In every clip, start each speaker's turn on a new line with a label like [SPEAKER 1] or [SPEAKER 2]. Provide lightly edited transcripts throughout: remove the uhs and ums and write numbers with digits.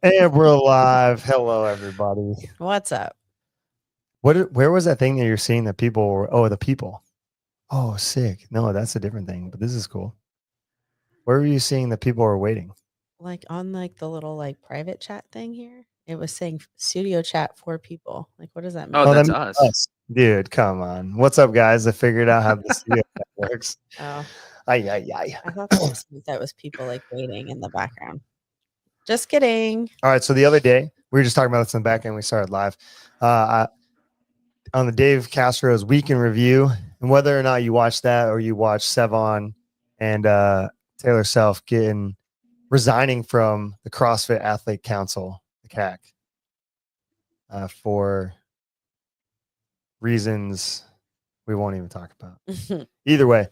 [SPEAKER 1] And we're live. Hello, everybody.
[SPEAKER 2] What's up?
[SPEAKER 1] Where was that thing that you're seeing that people were? Oh, the people. Oh, sick. No, that's a different thing, but this is cool. Where were you seeing that people were waiting?
[SPEAKER 2] Like on like the little like private chat thing here, it was saying studio chat 4 people. Like, what does that mean?
[SPEAKER 3] Oh,
[SPEAKER 1] that
[SPEAKER 3] that's
[SPEAKER 1] means
[SPEAKER 3] us.
[SPEAKER 1] Dude, come on. What's up, guys? I figured out how the studio works.
[SPEAKER 2] Oh,
[SPEAKER 1] Ay, ay, ay.
[SPEAKER 2] I thought that was people like waiting in the background. Just kidding.
[SPEAKER 1] All right. So the other day, we were just talking about this in the back end. We started live. On the Dave Castro's Week in Review, and whether or not you watch that or you watch Sevon and Taylor Self resigning from the CrossFit Athlete Council, the CAC, for reasons we won't even talk about. Either way,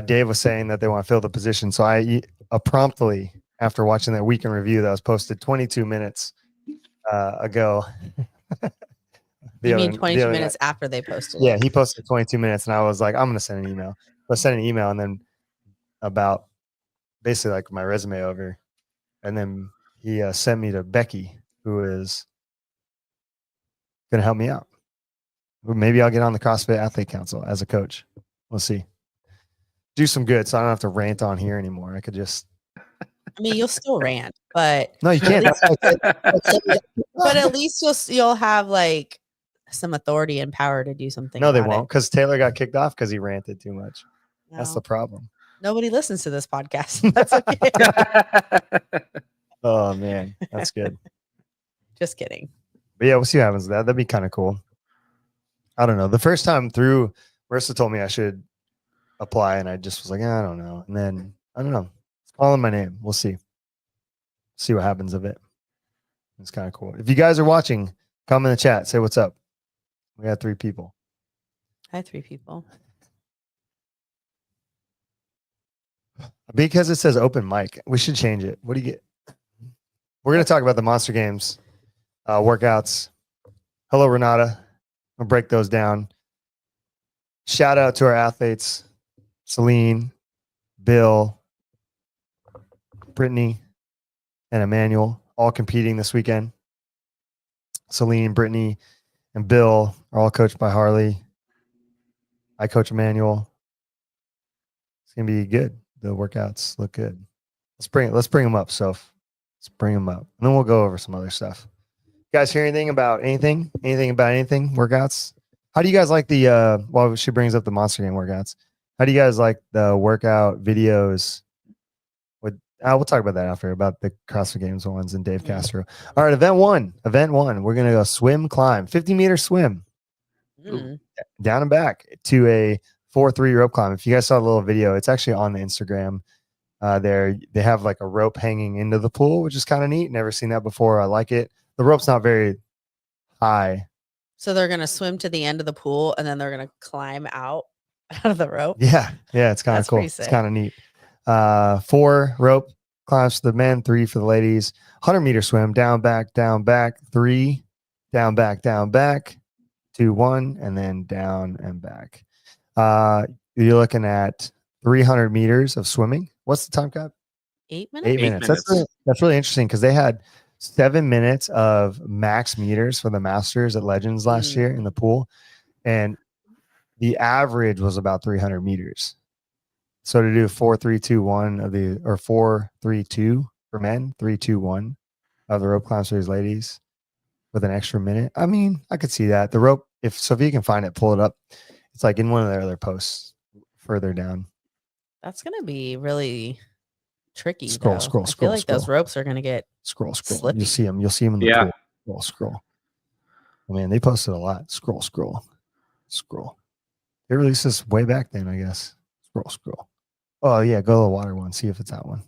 [SPEAKER 1] Dave was saying that they want to fill the position. So I promptly, after watching that Week in Review that was posted 22 minutes ago.
[SPEAKER 2] You mean 22 minutes after they posted it?
[SPEAKER 1] Yeah, he posted 22 minutes, and I was like, I'm going to send an email. I sent an email, and then about basically like my resume over, and then he sent me to Becky, who is going to help me out. Maybe I'll get on the CrossFit Athlete Council as a coach. We'll see. Do some good, so I don't have to rant on here anymore. I could just.
[SPEAKER 2] I mean, you'll still rant, but
[SPEAKER 1] no, you can't.
[SPEAKER 2] But at least you'll have like some authority and power to do something.
[SPEAKER 1] No, they won't, because Taylor got kicked off because he ranted too much. No. That's the problem.
[SPEAKER 2] Nobody listens to this podcast. That's okay.
[SPEAKER 1] Oh man, that's good.
[SPEAKER 2] Just kidding.
[SPEAKER 1] But yeah, we'll see what happens with that. That'd be kind of cool. I don't know. The first time through, Marissa told me I should apply, and I just was like, I don't know. And then I don't know. It's calling my name. We'll see. See what happens of it. It's kind of cool. If you guys are watching, come in the chat. Say what's up. We got 3 people.
[SPEAKER 2] Hi, 3 people.
[SPEAKER 1] Because it says open mic, we should change it. What do you get? We're going to talk about the Monster Games workouts. Hello, Renata. I'll break those down. Shout out to our athletes, Celine, Bill, Brittany, and Emmanuel, all competing this weekend. Celine, Brittany, and Bill are all coached by Harley. I coach Emmanuel. It's going to be good. The workouts look good. Let's bring them up, Soph. Let's bring them up. And then we'll go over some other stuff. You guys hear anything about anything? Anything about anything? Workouts? How do you guys like the well, she brings up the Monster Game workouts. How do you guys like the workout videos? We'll talk about that after, about the CrossFit Games ones and Dave Castro. All right, event one. We're gonna go swim, climb, 50-meter swim. Down and back to a 4-3 rope climb. If you guys saw the little video, it's actually on the Instagram. There they have like a rope hanging into the pool, which is kind of neat. Never seen that before. I like it. The rope's not very high.
[SPEAKER 2] So they're gonna swim to the end of the pool and then they're gonna climb out of the rope.
[SPEAKER 1] Yeah, it's kind of cool. It's kind of neat. 4 rope climbs for the men, 3 for the ladies. 100-meter swim, down, back, 3, down, back, 2, 1, and then down and back. You're looking at 300 meters of swimming. What's the time cap?
[SPEAKER 2] 8 minutes.
[SPEAKER 1] 8 minutes. That's really interesting because they had 7 minutes of max meters for the Masters at Legends last year in the pool, and the average was about 300 meters. So to do 4-3-2-1 of the, or 4-3-2 for men, 3-2-1 of the rope climb series ladies with an extra minute. I mean, I could see that. The rope, if Sophia can find it, pull it up. It's like in one of their other posts further down.
[SPEAKER 2] That's gonna be really tricky.
[SPEAKER 1] Scroll.
[SPEAKER 2] I feel like those ropes are gonna get slippy.
[SPEAKER 1] You'll see them in the pool. Scroll. Oh man, they posted a lot. Scroll. They released this way back then, I guess. Scroll. Oh yeah, go to the water one. See if it's that one.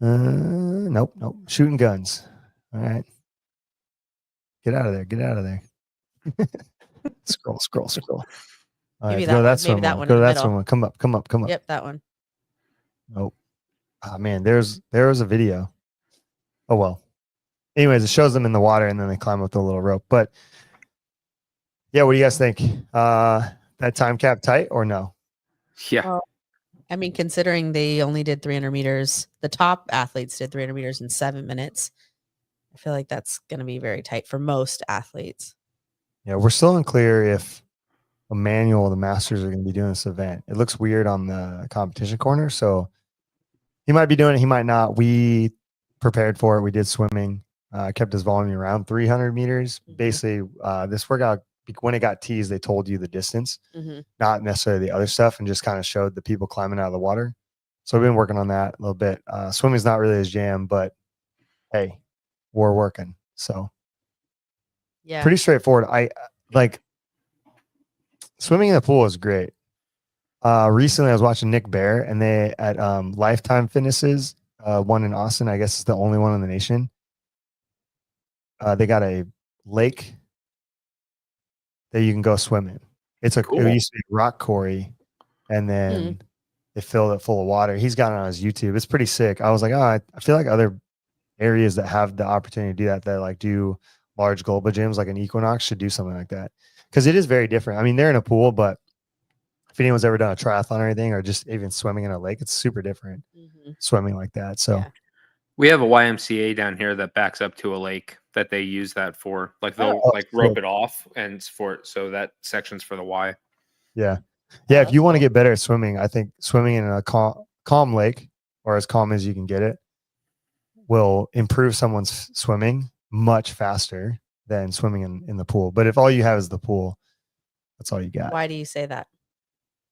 [SPEAKER 1] Nope. Shooting guns. All right. Get out of there. Scroll. All right, go to that swim one. Go to that swim one. Come up.
[SPEAKER 2] Yep, that one.
[SPEAKER 1] Nope. Oh man, there was a video. Oh well. Anyways, it shows them in the water and then they climb up the little rope. But yeah, what do you guys think? That time cap tight or no?
[SPEAKER 3] Yeah.
[SPEAKER 2] I mean, considering they only did 300 meters, the top athletes did 300 meters in 7 minutes. I feel like that's going to be very tight for most athletes.
[SPEAKER 1] Yeah, we're still unclear if Emmanuel, the Masters, are going to be doing this event. It looks weird on the competition corner, so he might be doing it. He might not. We prepared for it. We did swimming. Kept his volume around 300 meters.
[SPEAKER 2] Mhm.
[SPEAKER 1] Basically, this workout, when it got teased, they told you the distance,
[SPEAKER 2] Mm-hmm.
[SPEAKER 1] not necessarily the other stuff, and just kind of showed the people climbing out of the water. So we've been working on that a little bit. Swimming's not really his jam, but hey, we're working. So
[SPEAKER 2] Yeah.
[SPEAKER 1] pretty straightforward. I like swimming in the pool is great. Recently I was watching Nick Bear, and they at Lifetime Fitnesses, one in Austin, I guess it's the only one in the nation. They got a lake that you can go swim in. It
[SPEAKER 3] Cool.
[SPEAKER 1] used to be a rock quarry, and then they filled it full of water. He's got it on his YouTube. It's pretty sick. I was like, oh, I feel like other areas that have the opportunity to do that like do large global gyms like an Equinox should do something like that, because it is very different. I mean, they're in a pool, but if anyone's ever done a triathlon or anything, or just even swimming in a lake, it's super different swimming like that. So
[SPEAKER 2] Yeah.
[SPEAKER 3] We have a YMCA down here that backs up to a lake that they use that for. Like they'll like rope it off and for it, so that section's for the Y.
[SPEAKER 1] yeah,
[SPEAKER 2] Oh,
[SPEAKER 1] if you want to
[SPEAKER 2] cool.
[SPEAKER 1] get better at swimming, I think swimming in a calm lake, or as calm as you can get it, will improve someone's swimming much faster than swimming in the pool. But if all you have is the pool, that's all you got.
[SPEAKER 2] Why do you say that?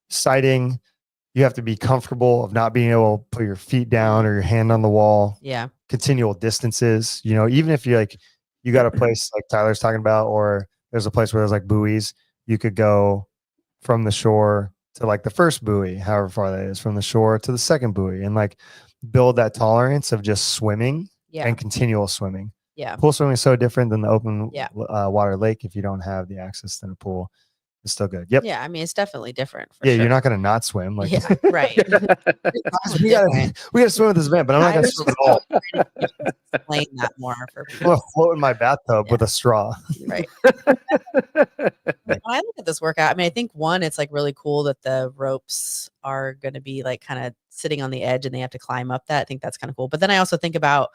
[SPEAKER 1] Sighting, you have to be comfortable of not being able to put your feet down or your hand on the wall.
[SPEAKER 2] Yeah.
[SPEAKER 1] Continual distances, even if you're like, you got a place like Tyler's talking about, or there's a place where there's like buoys, you could go from the shore to like the first buoy, however far that is, from the shore to the second buoy, and like build that tolerance of just swimming and continual swimming.
[SPEAKER 2] Yeah.
[SPEAKER 1] Pool swimming is so different than the open
[SPEAKER 2] Yeah.
[SPEAKER 1] water lake. If you don't have the access to the pool, it's still good. Yep.
[SPEAKER 2] Yeah. I mean, it's definitely different. For
[SPEAKER 1] Yeah,
[SPEAKER 2] sure.
[SPEAKER 1] you're not going to not swim. Like,
[SPEAKER 2] yeah. Right.
[SPEAKER 1] we got to swim with this event, but I'm not going to swim at all.
[SPEAKER 2] Explain that more for people.
[SPEAKER 1] I'm gonna float in my bathtub with a straw.
[SPEAKER 2] Right. When I look at this workout, I mean, I think one, it's like really cool that the ropes are going to be like kind of sitting on the edge and they have to climb up that. I think that's kind of cool. But then I also think about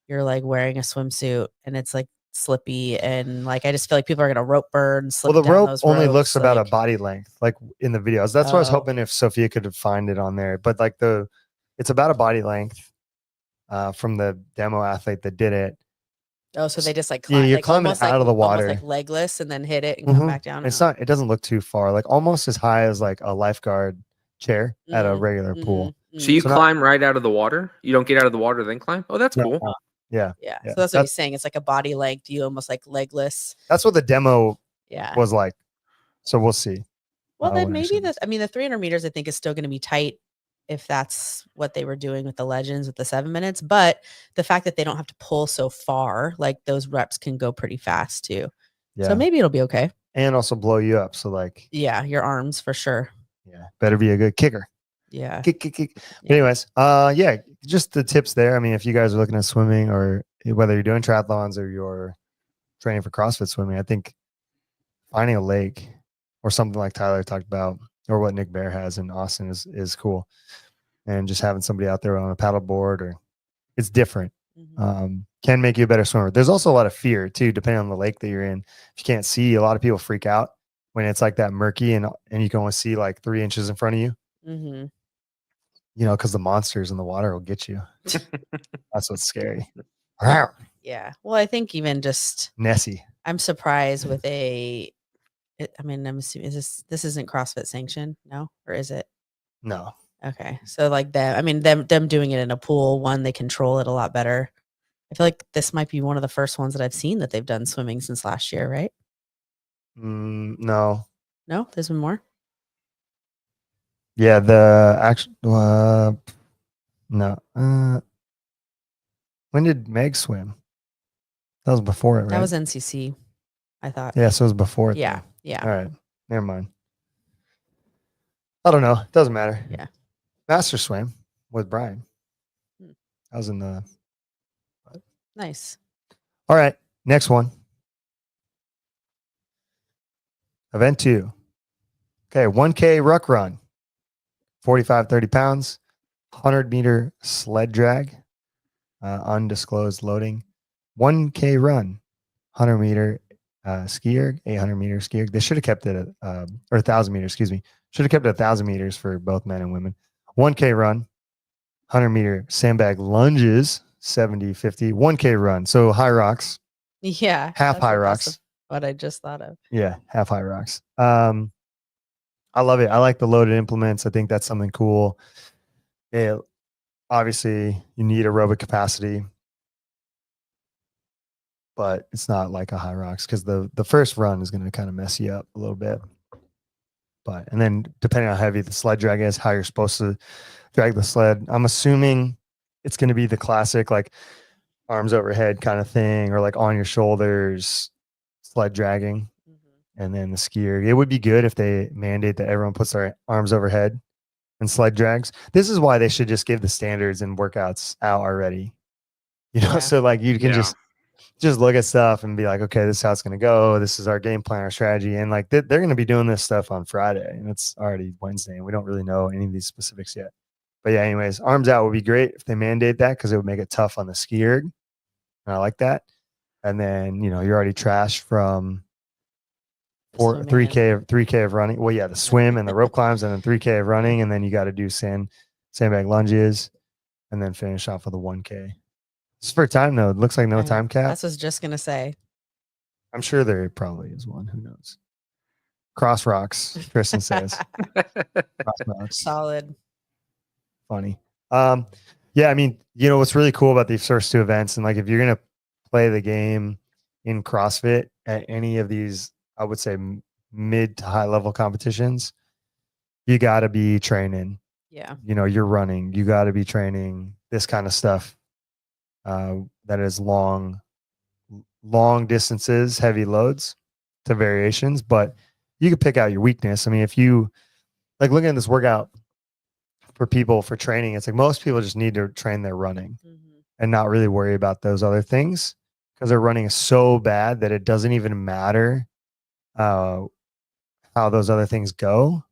[SPEAKER 2] you're like wearing a swimsuit and it's like slippy, and like I just feel like people are going to rope burn.
[SPEAKER 1] Well, the
[SPEAKER 2] down
[SPEAKER 1] rope
[SPEAKER 2] those
[SPEAKER 1] only
[SPEAKER 2] ropes,
[SPEAKER 1] looks about a
[SPEAKER 2] like,
[SPEAKER 1] body length, like in the videos. That's what I was hoping if Sophia could find it on there. But like it's about a body length from the demo athlete that did it.
[SPEAKER 2] Oh, so they just like climb,
[SPEAKER 1] you're
[SPEAKER 2] like
[SPEAKER 1] climbing
[SPEAKER 2] almost
[SPEAKER 1] out of the water,
[SPEAKER 2] almost like legless, and then hit it and come back down.
[SPEAKER 1] It's not. It doesn't look too far. Like almost as high as like a lifeguard chair at a regular pool.
[SPEAKER 3] So you climb right out of the water? You don't get out of the water then climb? Oh, that's cool.
[SPEAKER 1] Yeah.
[SPEAKER 2] So that's what he's saying. It's like a body length. You almost like legless.
[SPEAKER 1] That's what the demo
[SPEAKER 2] Yeah.
[SPEAKER 1] was like. So we'll see.
[SPEAKER 2] Well, then maybe the 300 meters I think is still going to be tight if that's what they were doing with the legends with the 7 minutes. But the fact that they don't have to pull so far, like those reps can go pretty fast too.
[SPEAKER 1] Yeah.
[SPEAKER 2] So maybe it'll be okay.
[SPEAKER 1] And also blow you up. So like,
[SPEAKER 2] yeah, your arms for sure.
[SPEAKER 1] Yeah. Better be a good kicker.
[SPEAKER 2] Yeah.
[SPEAKER 1] Kick. Yeah. Anyways, yeah, just the tips there. I mean, if you guys are looking at swimming, or whether you're doing triathlons or you're training for CrossFit swimming, I think finding a lake or something like Tyler talked about, or what Nick Bear has in Austin is cool. And just having somebody out there on a paddle board, or it's different. Can make you a better swimmer. There's also a lot of fear too, depending on the lake that you're in. If you can't see, a lot of people freak out when it's like that murky and you can only see like 3 inches in front of you. Because the monsters in the water will get you. That's what's scary.
[SPEAKER 2] Yeah. Well, I think even just
[SPEAKER 1] Nessie.
[SPEAKER 2] I'm surprised with I'm assuming this isn't CrossFit sanctioned, no? Or is it?
[SPEAKER 1] No.
[SPEAKER 2] Okay. So like them doing it in a pool, one, they control it a lot better. I feel like this might be one of the first ones that I've seen that they've done swimming since last year, right?
[SPEAKER 1] No.
[SPEAKER 2] No, there's been more.
[SPEAKER 1] Yeah, the actual no. When did Meg swim? That was before it, right?
[SPEAKER 2] That was NCC, I thought.
[SPEAKER 1] Yeah, so it was before it.
[SPEAKER 2] Yeah,
[SPEAKER 1] then.
[SPEAKER 2] yeah.
[SPEAKER 1] All right, never mind. I don't know. It doesn't matter.
[SPEAKER 2] Yeah.
[SPEAKER 1] Master swim with Brian. I was in the.
[SPEAKER 2] Nice.
[SPEAKER 1] All right, next one. Event 2. Okay, 1K ruck run. 45, 30 pounds, 100-meter sled drag, undisclosed loading, 1K run, 100-meter ski erg, 800-meter ski erg. They should have kept it at, or 1,000 meters, excuse me. Should have kept it 1,000 meters for both men and women. 1K run, 100-meter sandbag lunges, 70, 50, 1K run. So high rocks,
[SPEAKER 2] Yeah.
[SPEAKER 1] half
[SPEAKER 2] that's
[SPEAKER 1] high
[SPEAKER 2] what- that's
[SPEAKER 1] rocks.
[SPEAKER 2] What I just thought of.
[SPEAKER 1] Yeah, half high rocks. I love it. I like the loaded implements. I think that's something cool. It, obviously, you need aerobic capacity, but it's not like a high rocks because the first run is going to kind of mess you up a little bit. But and then depending on how heavy the sled drag is, how you're supposed to drag the sled. I'm assuming it's going to be the classic like arms overhead kind of thing, or like on your shoulders sled dragging. And then the skier. It would be good if they mandate that everyone puts their arms overhead and sled drags. This is why they should just give the standards and workouts out already. You know,
[SPEAKER 2] Yeah.
[SPEAKER 1] so like you can
[SPEAKER 3] Yeah.
[SPEAKER 1] just look at stuff and be like, okay, this is how it's going to go. This is our game plan, our strategy. And like they're going to be doing this stuff on Friday, and it's already Wednesday, and we don't really know any of these specifics yet. But yeah, anyways, arms out would be great if they mandate that, because it would make it tough on the skier. And I like that. And then, you know, you're already trashed from
[SPEAKER 2] Swimming
[SPEAKER 1] 3K of running. Well, yeah, the swim and the rope climbs, and then 3K of running, and then you got to do sandbag lunges, and then finish off with a 1K. It's for time though. It looks like no
[SPEAKER 2] I-
[SPEAKER 1] time cap.
[SPEAKER 2] That's what I was just gonna say.
[SPEAKER 1] I'm sure there probably is one. Who knows? Cross rocks, Tristan says. Cross rocks.
[SPEAKER 2] Solid.
[SPEAKER 1] Funny. Yeah, I mean, you know what's really cool about these first two events, and like if you're gonna play the game in CrossFit at any of these, I would say mid to high level competitions, you got to be training.
[SPEAKER 2] Yeah.
[SPEAKER 1] You know, you're running. You got to be training this kind of stuff. That is long distances, heavy loads to variations, but you can pick out your weakness. I mean, if you like looking at this workout for people for training, it's like most people just need to train their running and not really worry about those other things, because their running is so bad that it doesn't even matter how those other things go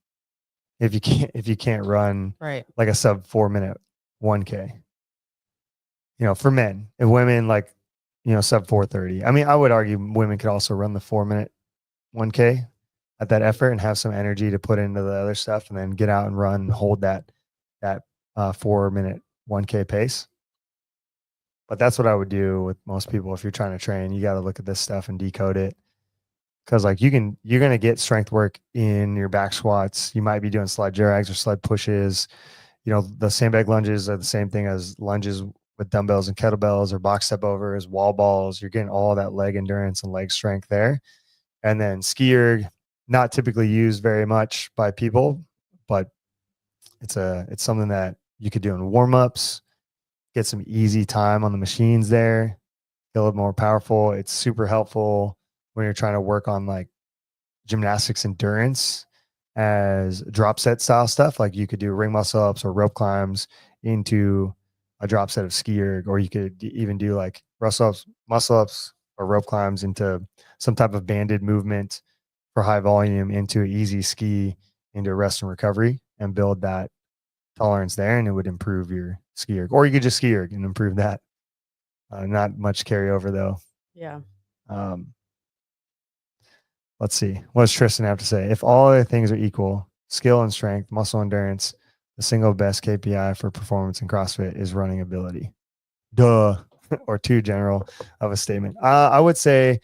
[SPEAKER 1] if you can't run
[SPEAKER 2] Right.
[SPEAKER 1] like a sub 4 minute 1K. You know, for men and women, like, you know, sub 4:30. I mean, I would argue women could also run the 4 minute 1K at that effort and have some energy to put into the other stuff, and then get out and run and hold that 4 minute 1K pace. But that's what I would do with most people. If you're trying to train, you got to look at this stuff and decode it. Because like you're going to get strength work in your back squats. You might be doing sled drags or sled pushes. You know, the sandbag lunges are the same thing as lunges with dumbbells and kettlebells, or box step overs, wall balls. You're getting all that leg endurance and leg strength there. And then ski erg, not typically used very much by people, but it's something that you could do in warm-ups, get some easy time on the machines there, get a little more powerful. It's super helpful when you're trying to work on like gymnastics endurance as drop set style stuff. Like you could do ring muscle ups or rope climbs into a drop set of ski erg, or you could even do like muscle ups or rope climbs into some type of banded movement for high volume into easy ski into rest and recovery, and build that tolerance there, and it would improve your ski erg. Or you could just ski erg and improve that. Not much carryover though.
[SPEAKER 2] Yeah.
[SPEAKER 1] Let's see. What does Tristan have to say? If all other things are equal, skill and strength, muscle endurance, the single best KPI for performance in CrossFit is running ability. Duh. Or too general of a statement. I would say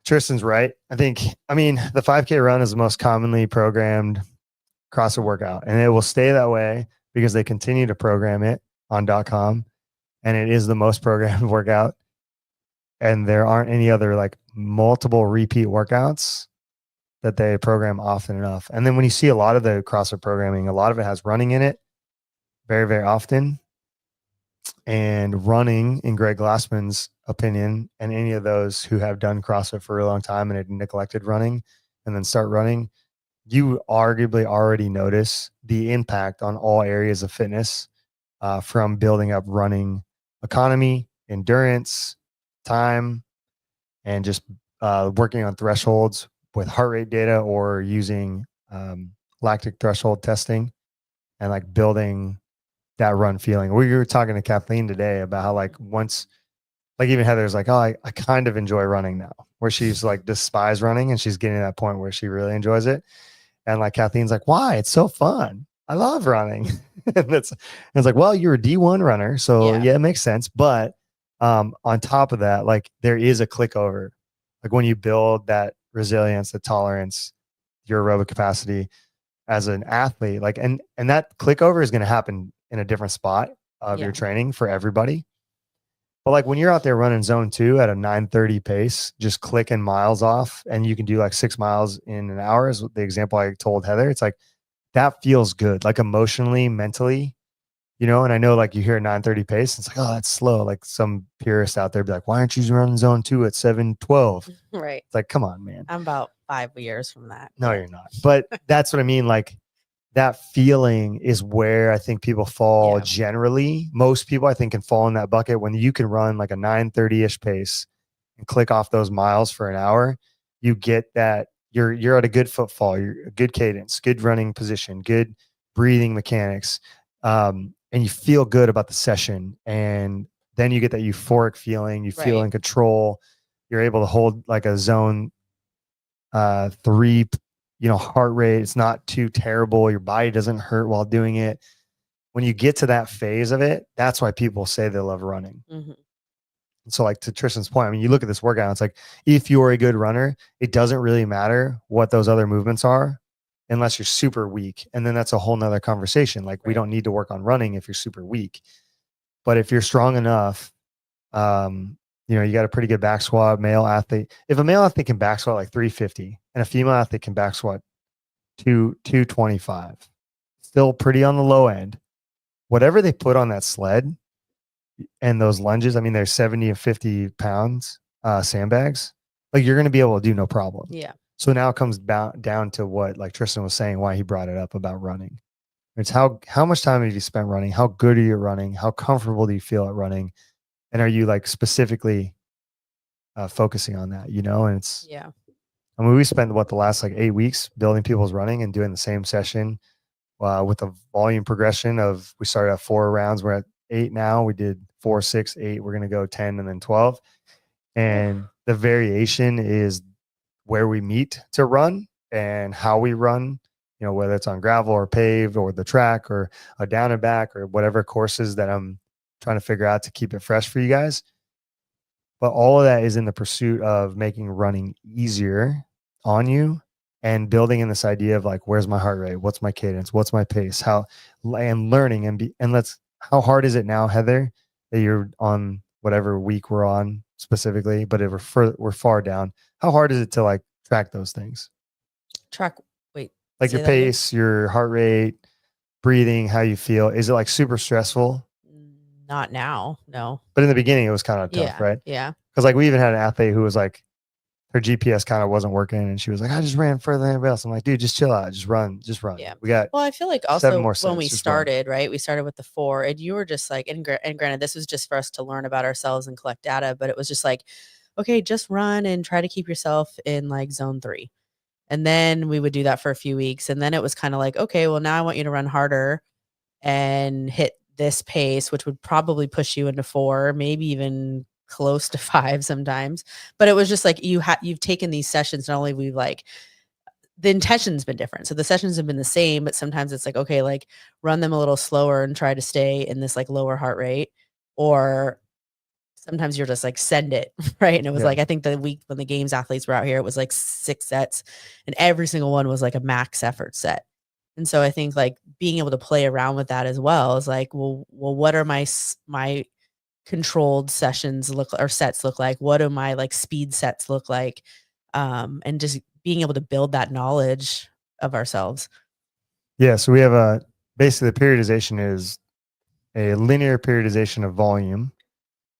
[SPEAKER 1] Tristan's right. I mean, the 5K run is the most commonly programmed CrossFit workout, and it will stay that way because they continue to program it on .com, and it is the most programmed workout. And there aren't any other like multiple repeat workouts that they program often enough. And then when you see a lot of the CrossFit programming, a lot of it has running in it very, very often. And running, in Greg Glassman's opinion, and any of those who have done CrossFit for a long time and had neglected running and then start running, you arguably already notice the impact on all areas of fitness, from building up running economy, endurance, time, and just working on thresholds with heart rate data, or using lactic threshold testing and like building that run feeling. We were talking to Kathleen today about how like once, like even Heather's like, oh, I kind of enjoy running now, where she's like despise running and she's getting to that point where she really enjoys it. And like Kathleen's like, why? It's so fun. I love running. And it's like, well, you're a D1 runner. So yeah, it makes sense. But on top of that, like there is a click over. Like when you build that resilience, the tolerance, your aerobic capacity as an athlete, like, and that click over is going to happen in a different spot of your training for everybody. But like when you're out there running zone 2 at a 9:30 pace, just clicking miles off, and you can do like 6 miles in an hour is the example I told Heather. It's like, that feels good, like emotionally, mentally, you know. And I know like you hear a 9:30 pace, it's like, oh, that's slow. Like some purists out there be like, why aren't you running zone 2 at 7:12?
[SPEAKER 2] Right.
[SPEAKER 1] It's like, come on, man.
[SPEAKER 2] I'm about 5 years from that.
[SPEAKER 1] No, you're not. But that's what I mean. Like that feeling is where I think people fall generally. Most people I think can fall in that bucket when you can run like a 9:30-ish pace and click off those miles for an hour. You get that you're at a good footfall, you're a good cadence, good running position, good breathing mechanics. And you feel good about the session. And then you get that euphoric feeling, you feel in control. You're able to hold like a zone 3, you know, heart rate. It's not too terrible. Your body doesn't hurt while doing it. When you get to that phase of it, that's why people say they love running. Mm-hmm. So like to Tristan's point, I mean, you look at this workout, it's like, if you're a good runner, it doesn't really matter what those other movements are unless you're super weak. And then that's a whole nother conversation. Like we don't need to work on running if you're super weak. But if you're strong enough, you know, you got a pretty good back squat, male athlete. If a male athlete can back squat like 350 and a female athlete can back squat 225, still pretty on the low end. Whatever they put on that sled and those lunges, I mean, they're 70 and 50 pounds sandbags. Like you're going to be able to do no problem.
[SPEAKER 2] Yeah.
[SPEAKER 1] So now it comes down to what like Tristan was saying, why he brought it up about running. It's how much time have you spent running? How good are you running? How comfortable do you feel at running? And are you like specifically focusing on that, you know? And it's, I mean, we spent the last like 8 weeks building people's running and doing the same session with a volume progression of, we started at 4 rounds. We're at 8 now. We did 4, 6, 8. We're going to go 10 and then 12. And the variation is where we meet to run and how we run, you know, whether it's on gravel or paved or the track or a down and back or whatever courses that I'm trying to figure out to keep it fresh for you guys. But all of that is in the pursuit of making running easier on you and building in this idea of like, where's my heart rate? What's my cadence? What's my pace? And learning how hard is it now, Heather, that you're on whatever week we're on specifically, but if we're far down, how hard is it to like track those things? Like your pace, your heart rate, breathing, how you feel. Is it like super stressful?
[SPEAKER 2] Not now, no.
[SPEAKER 1] But in the beginning, it was kind of tough, right?
[SPEAKER 2] Yeah.
[SPEAKER 1] Because like we even had an athlete who was like, her GPS kind of wasn't working, and she was like, I just ran further than everybody else. I'm like, dude, just chill out, just run.
[SPEAKER 2] Yeah.
[SPEAKER 1] We got.
[SPEAKER 2] Well, I feel like also when we started, right? We started with the 4, and you were just like, and granted, this was just for us to learn about ourselves and collect data, but it was just like, okay, just run and try to keep yourself in like zone 3. And then we would do that for a few weeks, and then it was kind of like, okay, well, now I want you to run harder and hit this pace, which would probably push you into 4, maybe even close to 5 sometimes. But it was just like you've taken these sessions, not only we've like the intention's been different. So the sessions have been the same, but sometimes it's like, okay, like run them a little slower and try to stay in this like lower heart rate. Or sometimes you're just like, send it, right? And it was like, I think the week when the games athletes were out here, it was like 6 sets and every single one was like a max effort set. And so I think like being able to play around with that as well is like, well, what are my controlled sessions sets look like? What do my like speed sets look like? And just being able to build that knowledge of ourselves.
[SPEAKER 1] Yeah. So we have basically the periodization is a linear periodization of volume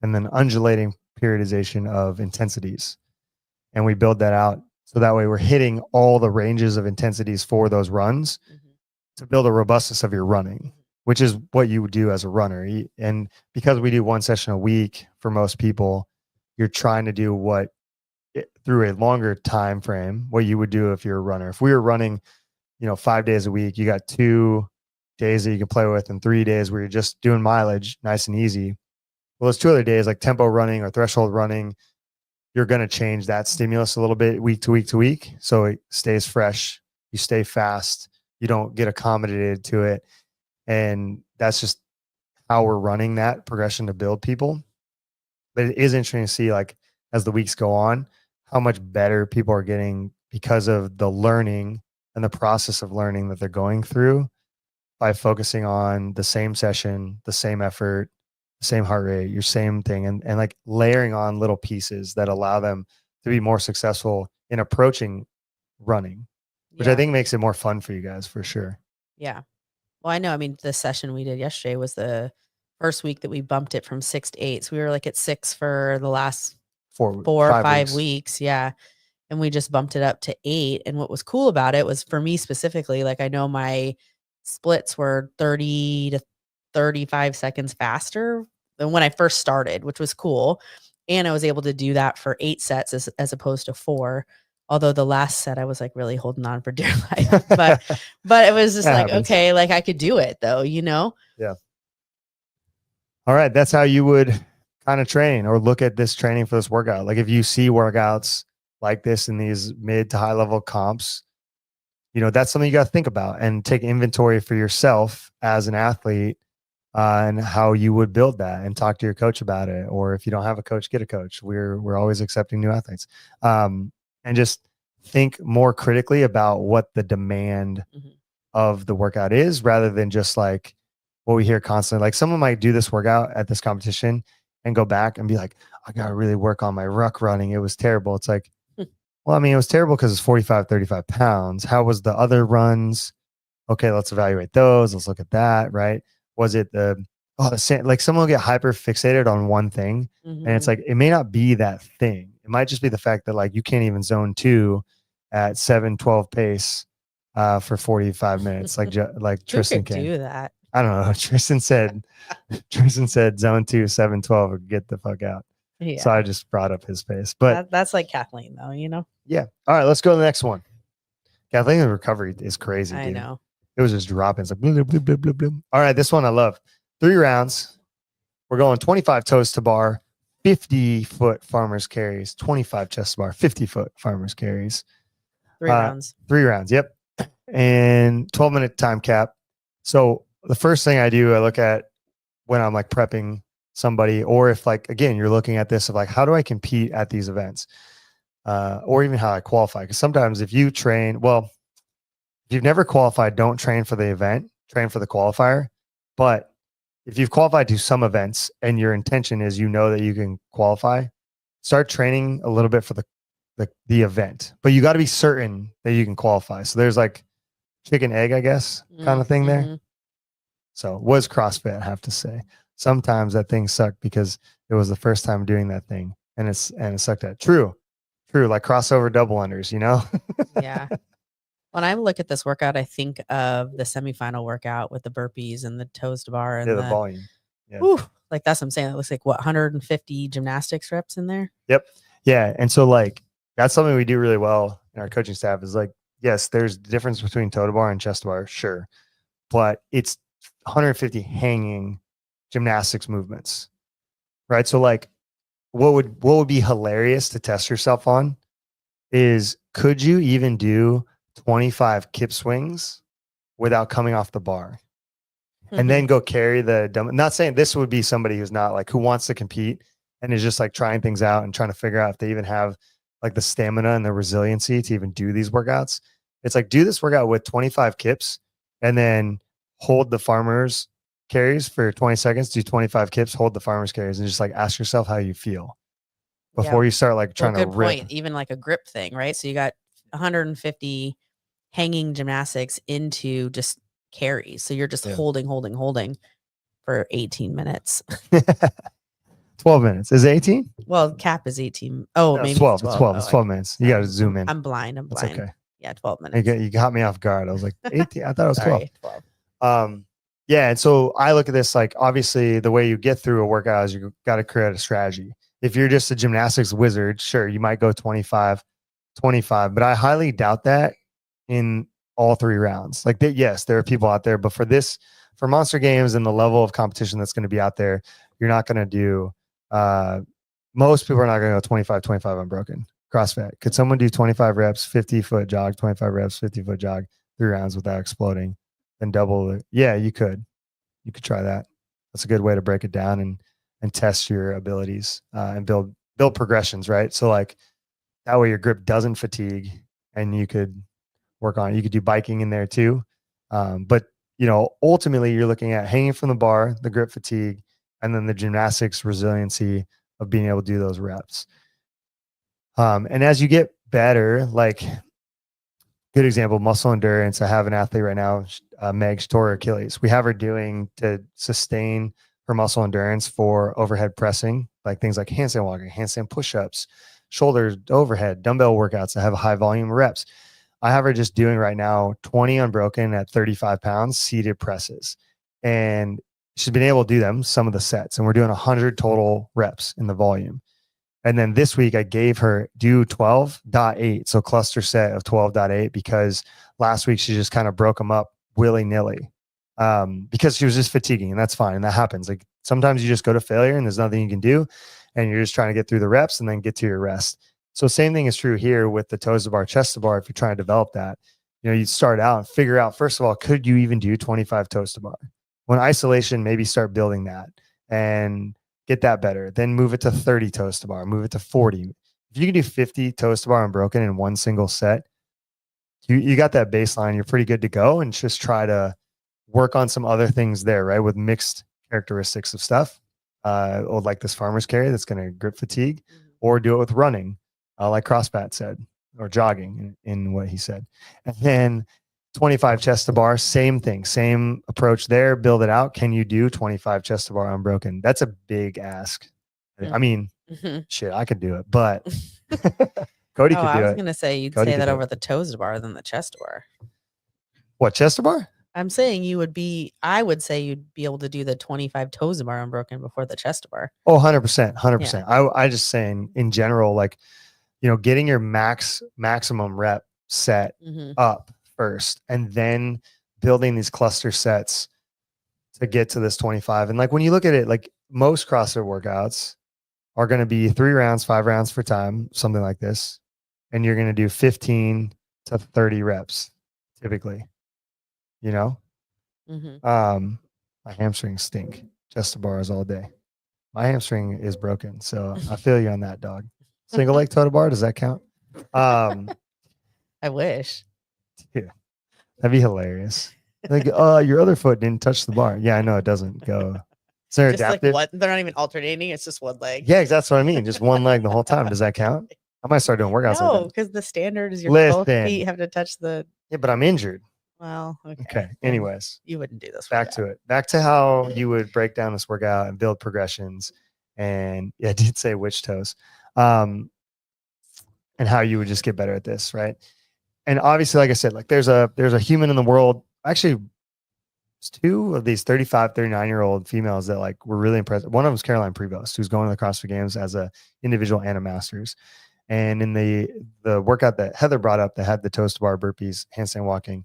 [SPEAKER 1] and then undulating periodization of intensities. And we build that out so that way we're hitting all the ranges of intensities for those runs to build a robustness of your running, which is what you would do as a runner. And because we do 1 session a week for most people, you're trying to do through a longer time frame, what you would do if you're a runner. If we were running, 5 days a week, you got 2 days that you can play with and 3 days where you're just doing mileage, nice and easy. Well, those 2 other days, like tempo running or threshold running, you're going to change that stimulus a little bit week to week to week. So it stays fresh. You stay fast. You don't get accommodated to it. And that's just how we're running that progression to build people. But it is interesting to see, like, as the weeks go on, how much better people are getting because of the learning and the process of learning that they're going through by focusing on the same session, the same effort, the same heart rate, your same thing, and like layering on little pieces that allow them to be more successful in approaching running, which I think makes it more fun for you guys for sure.
[SPEAKER 2] Yeah. Well, I know. I mean, the session we did yesterday was the first week that we bumped it from 6 to 8. So we were like at 6 for the last 4 or 5 weeks. Yeah. And we just bumped it up to 8. And what was cool about it was, for me specifically, like, I know my splits were 30 to 35 seconds faster than when I first started, which was cool. And I was able to do that for 8 sets as opposed to 4. Although the last set I was like really holding on for dear life, but it was just like, okay, like I could do it though, you know?
[SPEAKER 1] Yeah. All right. That's how you would kind of train or look at this training for this workout. Like, if you see workouts like this in these mid to high level comps, you know, that's something you got to think about and take inventory for yourself as an athlete, and how you would build that, and talk to your coach about it. Or if you don't have a coach, get a coach. We're always accepting new athletes. And just think more critically about what the demand of the workout is, rather than just like what we hear constantly. Like, someone might do this workout at this competition and go back and be like, I got to really work on my ruck running. It was terrible. It's like, well, I mean, it was terrible because it's 45, 35 pounds. How was the other runs? Okay, let's evaluate those. Let's look at that, right? Was it the same? Like, someone will get hyper fixated on one thing, and it's like, it may not be that thing. It might just be the fact that, like, you can't even zone 2 at 7:12 pace for 45 minutes. Like Tristan can
[SPEAKER 2] do that.
[SPEAKER 1] I don't know. Tristan said zone 2, 7:12, or get the fuck out.
[SPEAKER 2] Yeah.
[SPEAKER 1] So I just brought up his pace. But
[SPEAKER 2] that's like Kathleen though, you know?
[SPEAKER 1] Yeah. All right, let's go to the next one. Kathleen's recovery is crazy.
[SPEAKER 2] I
[SPEAKER 1] dude.
[SPEAKER 2] know.
[SPEAKER 1] It was just dropping. It's like bloop, bloop, bloop, bloop, bloop. All right, this one I love. 3 rounds. We're going 25 toes to bar, 50-foot farmers carries, 25 chest to bar, 50-foot farmers carries.
[SPEAKER 2] 3 rounds.
[SPEAKER 1] 3 rounds. Yep. And 12-minute time cap. So the first thing I do, I look at when I'm like prepping somebody, or if, like, again, you're looking at this of like, how do I compete at these events? Or even how I qualify. Because sometimes if you train, well, if you've never qualified, don't train for the event, train for the qualifier. But if you've qualified to some events and your intention is, you know, that you can qualify, start training a little bit for the event. But you got to be certain that you can qualify. So there's like chicken egg, I guess, kind of thing there. So was CrossFit, I have to say. Sometimes that thing sucked because it was the first time doing that thing, and it sucked at. True, like crossover double unders, you know?
[SPEAKER 2] Yeah. When I look at this workout, I think of the semifinal workout with the burpees and the toes to bar and
[SPEAKER 1] the volume. Yeah.
[SPEAKER 2] Whew, like, that's what I'm saying. It looks like, what, 150 gymnastics reps in there?
[SPEAKER 1] Yep. Yeah. And so, like, that's something we do really well in our coaching staff, is like, yes, there's a difference between toe to bar and chest to bar, sure. But it's 150 hanging gymnastics movements, right? So, like, what would be hilarious to test yourself on is, could you even do 25 kip swings without coming off the bar, and then go carry the dumb? Not saying this would be somebody who's not, like, who wants to compete and is just like trying things out and trying to figure out if they even have like the stamina and the resiliency to even do these workouts. It's like, do this workout with 25 kips and then hold the farmers carries for 20 seconds, do 25 kips, hold the farmers carries, and just like ask yourself how you feel before you start like trying to rip.
[SPEAKER 2] Point. Even like a grip thing, right? So you got 150 hanging gymnastics into just carries. So you're just holding for 18 minutes.
[SPEAKER 1] 12 minutes. Is it 18?
[SPEAKER 2] Well, cap is 18. Oh,
[SPEAKER 1] no,
[SPEAKER 2] maybe
[SPEAKER 1] 12. It's 12. It's 12 minutes. You got to zoom in.
[SPEAKER 2] I'm blind.
[SPEAKER 1] It's okay.
[SPEAKER 2] Yeah, 12 minutes.
[SPEAKER 1] You got me off guard. I was like, 18. I thought it was 12.
[SPEAKER 2] Sorry, 12.
[SPEAKER 1] Yeah. And so I look at this, like, obviously the way you get through a workout is you got to create a strategy. If you're just a gymnastics wizard, sure, you might go 25, but I highly doubt that in all 3 rounds. Like yes, there are people out there, but for monster games and the level of competition that's going to be out there, you're not going to do, most people are not going to go 25 unbroken CrossFit. Could someone do 25 reps, 50-foot jog, 25 reps, 50-foot jog, 3 rounds without exploding, and double it? Yeah, you could try that. That's a good way to break it down and test your abilities, and build progressions, right? So like that way your grip doesn't fatigue, and you could work on it. You could do biking in there too. But ultimately you're looking at hanging from the bar, the grip fatigue, and then the gymnastics resiliency of being able to do those reps. And as you get better, like good example, muscle endurance. I have an athlete right now, Meg, she tore her Achilles. We have her doing to sustain her muscle endurance for overhead pressing, like things like handstand walking, handstand push-ups, shoulders overhead, dumbbell workouts that have high volume reps. I have her just doing right now 20 unbroken at 35 pounds seated presses. And she's been able to do them, some of the sets. And we're doing 100 total reps in the volume. And then this week I gave her do 12.8. So cluster set of 12.8, because last week she just kind of broke them up willy-nilly, because she was just fatiguing, and that's fine. And that happens. Like sometimes you just go to failure and there's nothing you can do, and you're just trying to get through the reps and then get to your rest. So same thing is true here with the toes to bar, chest to bar. If you're trying to develop that, you start out and figure out, first of all, could you even do 25 toes to bar? When isolation, maybe start building that and get that better. Then move it to 30 toes to bar, move it to 40. If you can do 50 toes to bar unbroken in one single set, you got that baseline. You're pretty good to go, and just try to work on some other things there, right? With mixed characteristics of stuff, or like this farmer's carry that's going to grip fatigue, or do it with running, like CrossFit said, or jogging in what he said. And then 25 chest to bar, same thing, same approach there. Build it out. Can you do 25 chest to bar unbroken? That's a big ask. I mean, shit, I could do it, but Cody could do it.
[SPEAKER 2] I was going to say you'd say that over the toes to bar than the chest to bar.
[SPEAKER 1] What, chest to bar?
[SPEAKER 2] I'm saying I would say you'd be able to do the 25 toes to bar unbroken before the chest to bar.
[SPEAKER 1] Oh, 100%. 100%. Yeah. I just saying in general, like, getting your maximum rep set up first, and then building these cluster sets to get to this 25. And like, when you look at it, like most CrossFit workouts are going to be 3 rounds, 5 rounds for time, something like this. And you're going to do 15 to 30 reps typically, my hamstrings stink. Chest to bars all day. My hamstring is broken. So I feel you on that, dog. Single leg toe to bar, does that count?
[SPEAKER 2] I wish.
[SPEAKER 1] Yeah, that'd be hilarious. Like, your other foot didn't touch the bar. Yeah, I know it doesn't go. Is there adaptive?
[SPEAKER 2] Like they're not even alternating. It's just one leg.
[SPEAKER 1] Yeah, that's what I mean. Just one leg the whole time. Does that count? I might start doing workouts.
[SPEAKER 2] No, because the standard is both feet have to touch the.
[SPEAKER 1] Yeah, but I'm injured.
[SPEAKER 2] Well,
[SPEAKER 1] okay. Anyways,
[SPEAKER 2] you wouldn't do this.
[SPEAKER 1] Back to it. Back to how you would break down this workout and build progressions. And I did say which toes. And how you would just get better at this, right? And obviously, like I said, like there's a human in the world. Actually, it's 2 of these 35, 39-year-old females that like were really impressed. One of them is Caroline Prevost, who's going to the CrossFit Games as a individual and a masters. And in the workout that Heather brought up that had the toes to bar burpees, handstand walking,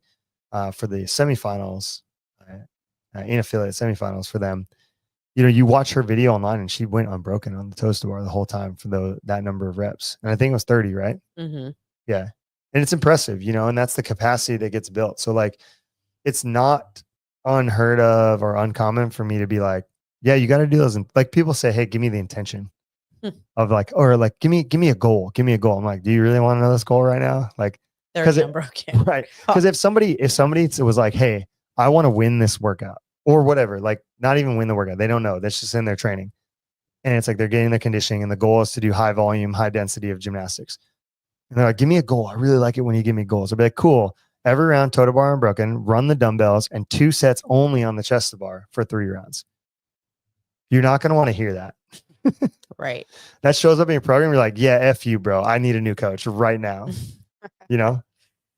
[SPEAKER 1] for the semifinals, in affiliate semifinals for them, you watch her video online and she went unbroken on the toes to bar the whole time for that number of reps. And I think it was 30, right? Yeah. And it's impressive, and that's the capacity that gets built. So like, it's not unheard of or uncommon for me to be like, yeah, you got to do those. And like people say, hey, give me the intention of like, or like, give me a goal. Give me a goal. I'm like, do you really want to know this goal right now? Like,
[SPEAKER 2] because unbroken.
[SPEAKER 1] Right. Because if somebody was like, hey, I want to win this workout or whatever, like not even win the workout. They don't know. That's just in their training. And it's like they're getting the conditioning and the goal is to do high volume, high density of gymnastics. And they're like, give me a goal. I really like it when you give me goals. I'll be like, cool. Every round, toe to bar unbroken, run the dumbbells, and 2 sets only on the chest to bar for 3 rounds. You're not going to want to hear that.
[SPEAKER 2] Right.
[SPEAKER 1] That shows up in your program. You're like, yeah, F you, bro. I need a new coach right now.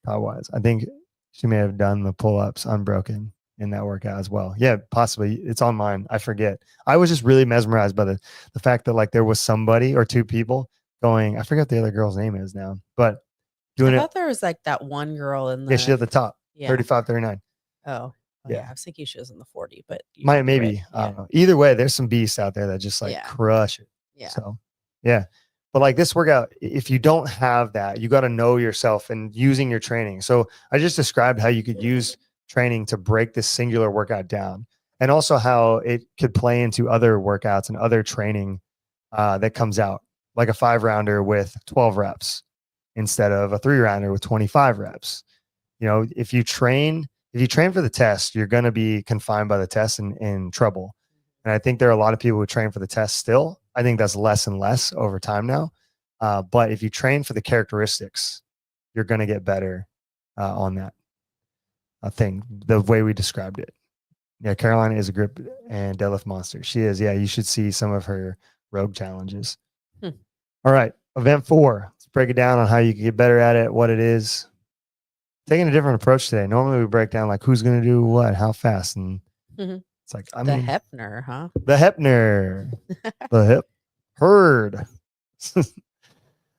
[SPEAKER 1] How-wise. I think she may have done the pull-ups unbroken in that workout as well. Yeah, possibly. It's on mine. I forget. I was just really mesmerized by the fact that like there was somebody or 2 people going, I forget what the other girl's name is now, but doing
[SPEAKER 2] I thought there was like that one girl in the.
[SPEAKER 1] Yeah, she's at the top.
[SPEAKER 2] Yeah.
[SPEAKER 1] 35, 39.
[SPEAKER 2] Oh,
[SPEAKER 1] Yeah.
[SPEAKER 2] yeah. I was thinking she was in the 40, but you
[SPEAKER 1] Might
[SPEAKER 2] could be right.
[SPEAKER 1] maybe. I
[SPEAKER 2] Yeah.
[SPEAKER 1] don't know. Either way, there's some beasts out there that just like
[SPEAKER 2] Yeah.
[SPEAKER 1] crush it.
[SPEAKER 2] Yeah.
[SPEAKER 1] So yeah. But like this workout, if you don't have that, you got to know yourself and using your training. So I just described how you could use training to break this singular workout down, and also how it could play into other workouts and other training that comes out, like a 5-rounder with 12 reps instead of a 3-rounder with 25 reps. You know, if you train for the test, you're going to be confined by the test and in trouble. And I think there are a lot of people who train for the test still. I think that's less and less over time now. But if you train for the characteristics, you're going to get better on that thing, the way we described it. Yeah, Carolina is a grip and deadlift monster. She is. Yeah, you should see some of her rogue challenges. All right, event 4. Let's break it down on how you can get better at it, what it is. Taking a different approach today. Normally we break down like who's going to do what, how fast, and it's like
[SPEAKER 2] the Hepner, huh?
[SPEAKER 1] The Hepner, the hip herd. All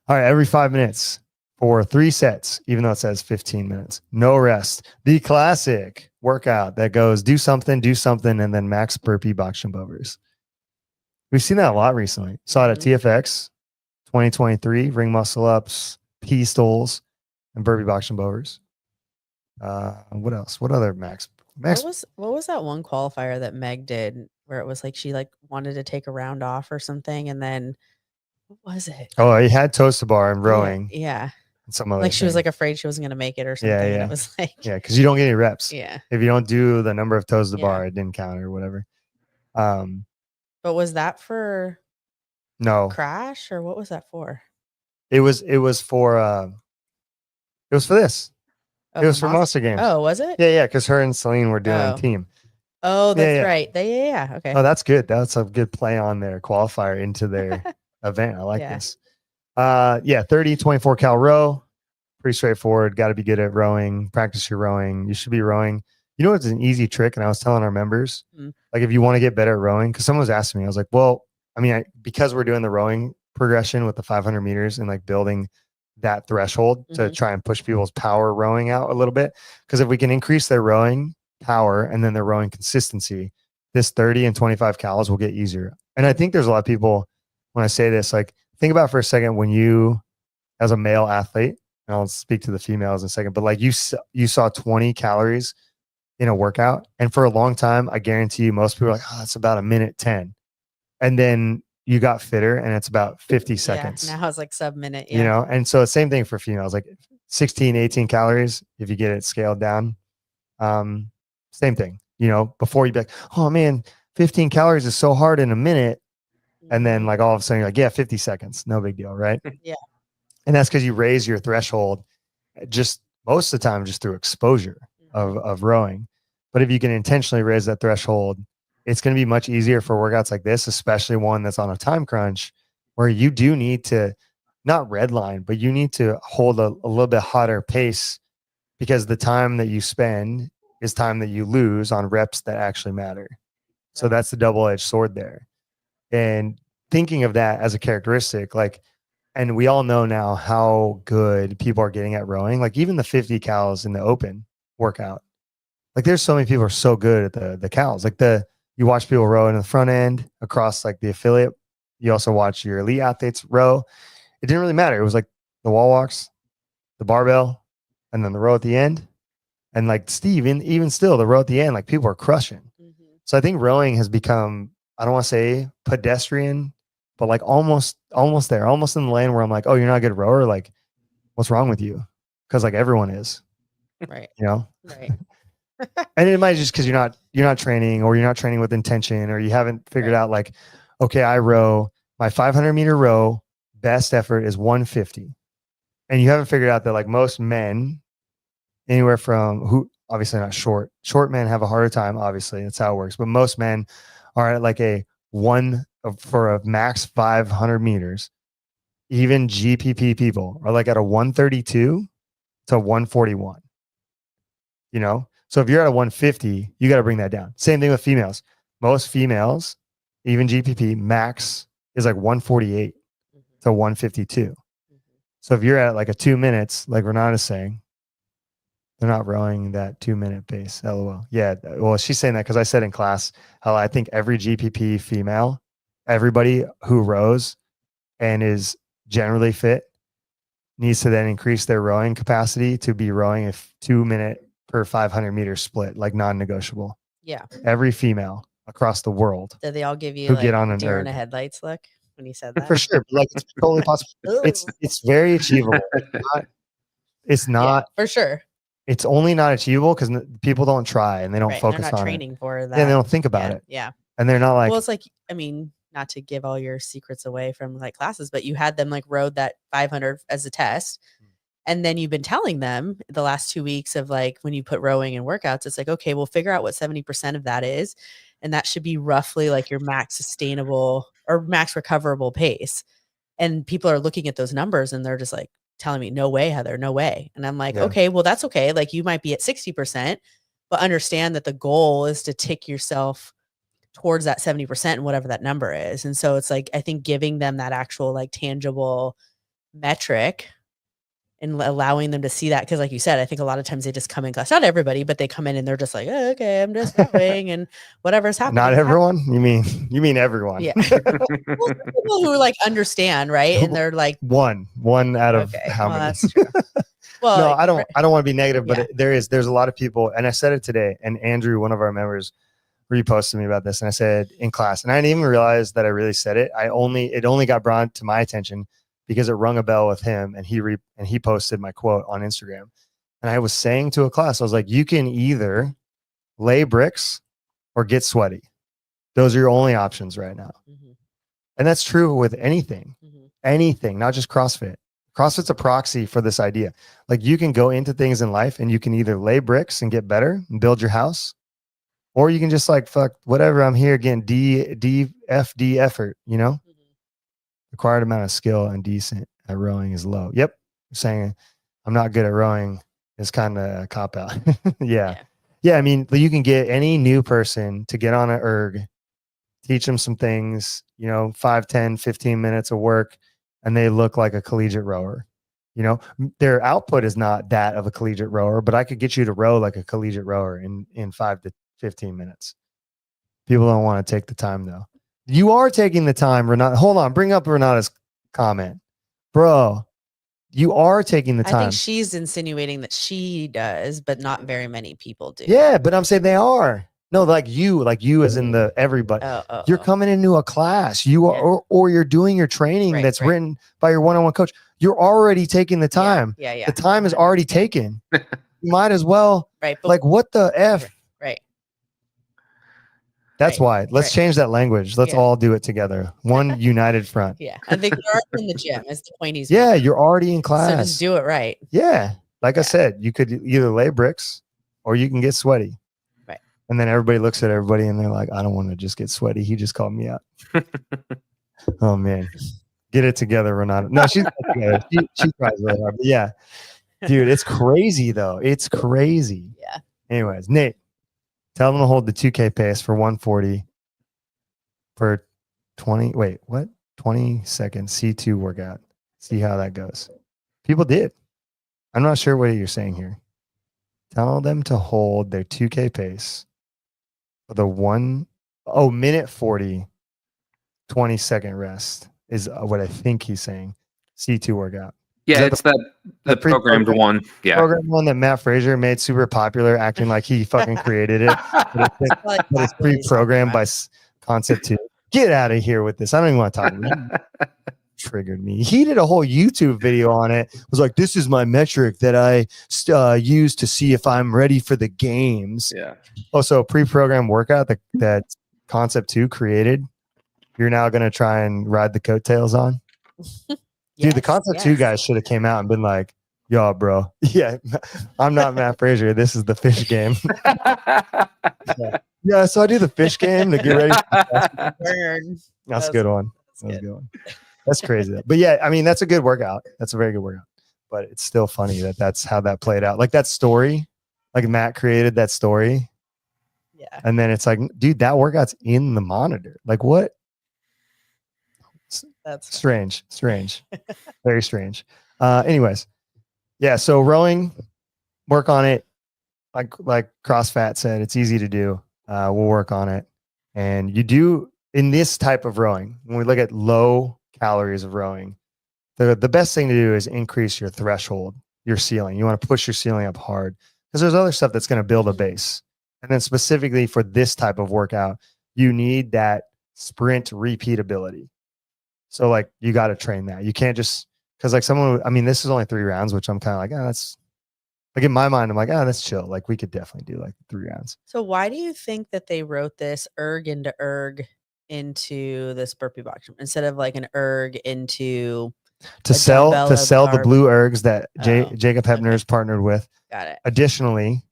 [SPEAKER 1] right, every 5 minutes for 3 sets, even though it says 15 minutes. No rest. The classic workout that goes do something, and then max burpee box jump overs. We've seen that a lot recently. Saw it at TFX 2023, ring muscle ups, pistols, and burpee box jump overs. What else? What other max?
[SPEAKER 2] What was that one qualifier that Meg did where it was like she like wanted to take a round off or something, and then what was it?
[SPEAKER 1] Oh, he had toes to bar and rowing.
[SPEAKER 2] Yeah.
[SPEAKER 1] And some other
[SPEAKER 2] like she was
[SPEAKER 1] thing.
[SPEAKER 2] like afraid she wasn't going to make it or something.
[SPEAKER 1] Yeah.
[SPEAKER 2] And it was like,
[SPEAKER 1] yeah, because you don't get any reps.
[SPEAKER 2] Yeah.
[SPEAKER 1] If you don't do the number of toes to the
[SPEAKER 2] Yeah.
[SPEAKER 1] bar, it didn't count or whatever.
[SPEAKER 2] But was that for
[SPEAKER 1] No,
[SPEAKER 2] crash or what was that for?
[SPEAKER 1] it was for this.
[SPEAKER 2] Oh,
[SPEAKER 1] It was for Monster Games.
[SPEAKER 2] Oh, was it?
[SPEAKER 1] Yeah, because her and Celine were doing
[SPEAKER 2] Oh.
[SPEAKER 1] team.
[SPEAKER 2] Oh, that's
[SPEAKER 1] Yeah.
[SPEAKER 2] right. Yeah. Okay.
[SPEAKER 1] Oh, that's good. That's a good play on their qualifier into their event. I like
[SPEAKER 2] Yeah.
[SPEAKER 1] this. 30, 24 cal row. Pretty straightforward. Got to be good at rowing. Practice your rowing. You should be rowing. You know, it's an easy trick. And I was telling our members, like, if you want to get better at rowing, because someone was asking me, I was like, well, I mean, because we're doing the rowing progression with the 500 meters and like building that threshold to try and push people's power rowing out a little bit. Because if we can increase their rowing power and then their rowing consistency, this 30 and 25 cals will get easier. And I think there's a lot of people, when I say this, like, think about for a second when you, as a male athlete, and I'll speak to the females in a second, but like you saw 20 calories in a workout. And for a long time, I guarantee you, most people are like, oh, that's about a minute 10. And then you got fitter and it's about 50 seconds.
[SPEAKER 2] Now it's like sub-minute. Yeah.
[SPEAKER 1] You know, and so same thing for females, like 16, 18 calories, if you get it scaled down. Same thing, you know, before you'd be like, oh man, 15 calories is so hard in a minute. And then like all of a sudden you're like, yeah, 50 seconds, no big deal, right?
[SPEAKER 2] Yeah.
[SPEAKER 1] And that's because you raise your threshold just most of the time just through exposure of rowing. But if you can intentionally raise that threshold, it's going to be much easier for workouts like this, especially one that's on a time crunch where you do need to not redline, but you need to hold a little bit hotter pace, because the time that you spend is time that you lose on reps that actually matter. So that's the double-edged sword there. And thinking of that as a characteristic, like, and we all know now how good people are getting at rowing, like even the 50 cals in the open workout. Like there's so many people who are so good at the cals. Like you watch people row in the front end across like the affiliate. You also watch your elite athletes row. It didn't really matter. It was like the wall walks, the barbell, and then the row at the end. And like Steve, even still, the row at the end, like people are crushing. So I think rowing has become, I don't want to say pedestrian, but like almost there, almost in the lane where I'm like, oh, you're not a good rower. Like, what's wrong with you? Because like everyone is,
[SPEAKER 2] Right.
[SPEAKER 1] you know?
[SPEAKER 2] Right.
[SPEAKER 1] And it might just because you're not training, or you're not training with intention, or you haven't figured out like, okay, I row my 500 meter row, best effort is 150. And you haven't figured out that like most men, anywhere from who obviously not short men have a harder time. Obviously that's how it works. But most men are at like for a max 500 meters. Even GPP people are like at a 132 to 141, you know? So if you're at a 150, you got to bring that down. Same thing with females. Most females, even GPP max is like 148 to 152. So if you're at like a 2 minutes, like Renan is saying, They're not rowing that 2-minute pace. LOL. Yeah. Well, she's saying that because I said in class how I think every GPP female, everybody who rows and is generally fit needs to then increase their rowing capacity to be rowing a 2-minute per 500 meter split, like non-negotiable.
[SPEAKER 2] Yeah.
[SPEAKER 1] Every female across the world.
[SPEAKER 2] Did they all give you
[SPEAKER 1] Who
[SPEAKER 2] like
[SPEAKER 1] get on an
[SPEAKER 2] deer in
[SPEAKER 1] erg.
[SPEAKER 2] a headlights look when you said that?
[SPEAKER 1] For sure. But like it's totally possible. It's very achievable. It's not
[SPEAKER 2] for sure.
[SPEAKER 1] it's only not achievable because people don't try and they don't
[SPEAKER 2] Right.
[SPEAKER 1] focus
[SPEAKER 2] They're not
[SPEAKER 1] on
[SPEAKER 2] training for
[SPEAKER 1] it.
[SPEAKER 2] that.
[SPEAKER 1] Yeah, they don't think about
[SPEAKER 2] yeah,
[SPEAKER 1] it.
[SPEAKER 2] Yeah.
[SPEAKER 1] And they're not like,
[SPEAKER 2] Well, it's like, I mean, not to give all your secrets away from like classes, but you had them like rode that 500 as a test. And then you've been telling them the last 2 weeks of like when you put rowing and workouts, it's like, okay, we'll figure out what 70% of that is. And that should be roughly like your max sustainable or max recoverable pace. And people are looking at those numbers and they're just like telling me, no way, Heather, no way. And I'm like,
[SPEAKER 1] Yeah.
[SPEAKER 2] okay, well, that's okay. Like you might be at 60%, but understand that the goal is to tick yourself towards that 70% and whatever that number is. And so it's like, I think giving them that actual like tangible metric and allowing them to see that. Cause like you said, I think a lot of times they just come in class, not everybody, but they come in and they're just like, oh, okay, I'm just rowing and whatever's happening.
[SPEAKER 1] not everyone. You mean everyone?
[SPEAKER 2] Yeah. Well, people who like understand, right? And they're like,
[SPEAKER 1] one out of how many?
[SPEAKER 2] That's true. Well,
[SPEAKER 1] No,
[SPEAKER 2] like,
[SPEAKER 1] I don't want to be negative, but
[SPEAKER 2] Yeah.
[SPEAKER 1] there's a lot of people, and I said it today, and Andrew, one of our members, reposted me about this, and I said in class, and I didn't even realize that I really said it. It only got brought to my attention because it rung a bell with him, and he posted my quote on Instagram, and I was saying to a class, I was like, you can either lay bricks or get sweaty. Those are your only options right now, and that's true with anything, not just CrossFit. CrossFit's a proxy for this idea. Like you can go into things in life and you can either lay bricks and get better and build your house, or you can just like, fuck, whatever, I'm here getting DFD effort, you know? Required amount of skill and decent at rowing is low. Yep. Saying I'm not good at rowing is kind of a cop out. Yeah. I mean, you can get any new person to get on an erg, teach them some things, 5, 10, 15 minutes of work, and they look like a collegiate rower. Their output is not that of a collegiate rower, but I could get you to row like a collegiate rower in 5 to 15 minutes. People don't want to take the time though. You are taking the time, Renata. Hold on, bring up Renata's comment. Bro, you are taking the time.
[SPEAKER 2] I think she's insinuating that she does, but not very many people do.
[SPEAKER 1] Yeah, but I'm saying they are. No, like you as in the everybody. You're coming into a class. You are, or you're doing your training that's written by your one-on-one coach. You're already taking the time.
[SPEAKER 2] Yeah.
[SPEAKER 1] The time is already taken. You might as well.
[SPEAKER 2] Right.
[SPEAKER 1] Like what the F?
[SPEAKER 2] Right.
[SPEAKER 1] That's why. Let's change that language. Let's all do it together. One united front.
[SPEAKER 2] Yeah. I think you're already in the gym is the point he's
[SPEAKER 1] making. You're already in class.
[SPEAKER 2] So just do it right.
[SPEAKER 1] Yeah. Like I said, you could either lay bricks or you can get sweaty.
[SPEAKER 2] Right.
[SPEAKER 1] And then everybody looks at everybody and they're like, I don't want to just get sweaty. He just called me out. Oh man. Get it together, Renata. No, she's not together. She tries really hard. But yeah. Dude, it's crazy though. It's crazy.
[SPEAKER 2] Yeah.
[SPEAKER 1] Anyways, Nate, tell them to hold the 2K pace for 140 for 20 seconds C2 workout. See how that goes. People did. I'm not sure what you're saying here. Tell them to hold their 2K pace for the minute 40, 20-second rest is what I think he's saying. C2 workout.
[SPEAKER 3] Yeah, it's the programmed one. Yeah.
[SPEAKER 1] Programmed one that Matt Frazier made super popular, acting like he fucking created it. But it's pre-programmed by Concept 2. Get out of here with this. I don't even want to talk about it. Triggered me. He did a whole YouTube video on it. It was like, this is my metric that I use to see if I'm ready for the games.
[SPEAKER 3] Yeah.
[SPEAKER 1] Also, a pre-programmed workout that Concept 2 created. You're now going to try and ride the coattails on? Dude, the Concept 2 guys should have came out and been like, yo, bro. Yeah, I'm not Matt Frazier. This is the fish game. Yeah, so I do the fish game to get ready. That's a good one. That's a good one. That's crazy. But yeah, I mean, that's a good workout. That's a very good workout. But it's still funny that's how that played out. Like that story, like Matt created that story.
[SPEAKER 2] Yeah.
[SPEAKER 1] And then it's like, dude, that workout's in the monitor. Like what?
[SPEAKER 2] That's
[SPEAKER 1] strange. Very strange. Anyways. Yeah. So rowing, work on it. Like CrossFat said, it's easy to do. We'll work on it. And you do in this type of rowing, when we look at low calories of rowing, the best thing to do is increase your threshold, your ceiling. You want to push your ceiling up hard because there's other stuff that's going to build a base. And then specifically for this type of workout, you need that sprint repeatability. So like you got to train that. You can't just, because like someone, I mean, this is only 3 rounds, which I'm kind of like, oh, that's like in my mind, I'm like, oh, that's chill. Like we could definitely do like 3 rounds.
[SPEAKER 2] So why do you think that they wrote this erg into this burpee box instead of like an erg into
[SPEAKER 1] To
[SPEAKER 2] a
[SPEAKER 1] sell
[SPEAKER 2] dumbbell
[SPEAKER 1] the
[SPEAKER 2] of
[SPEAKER 1] blue ergs that
[SPEAKER 2] Oh,
[SPEAKER 1] Jacob Hebner's
[SPEAKER 2] okay.
[SPEAKER 1] partnered with.
[SPEAKER 2] Got it.
[SPEAKER 1] Additionally,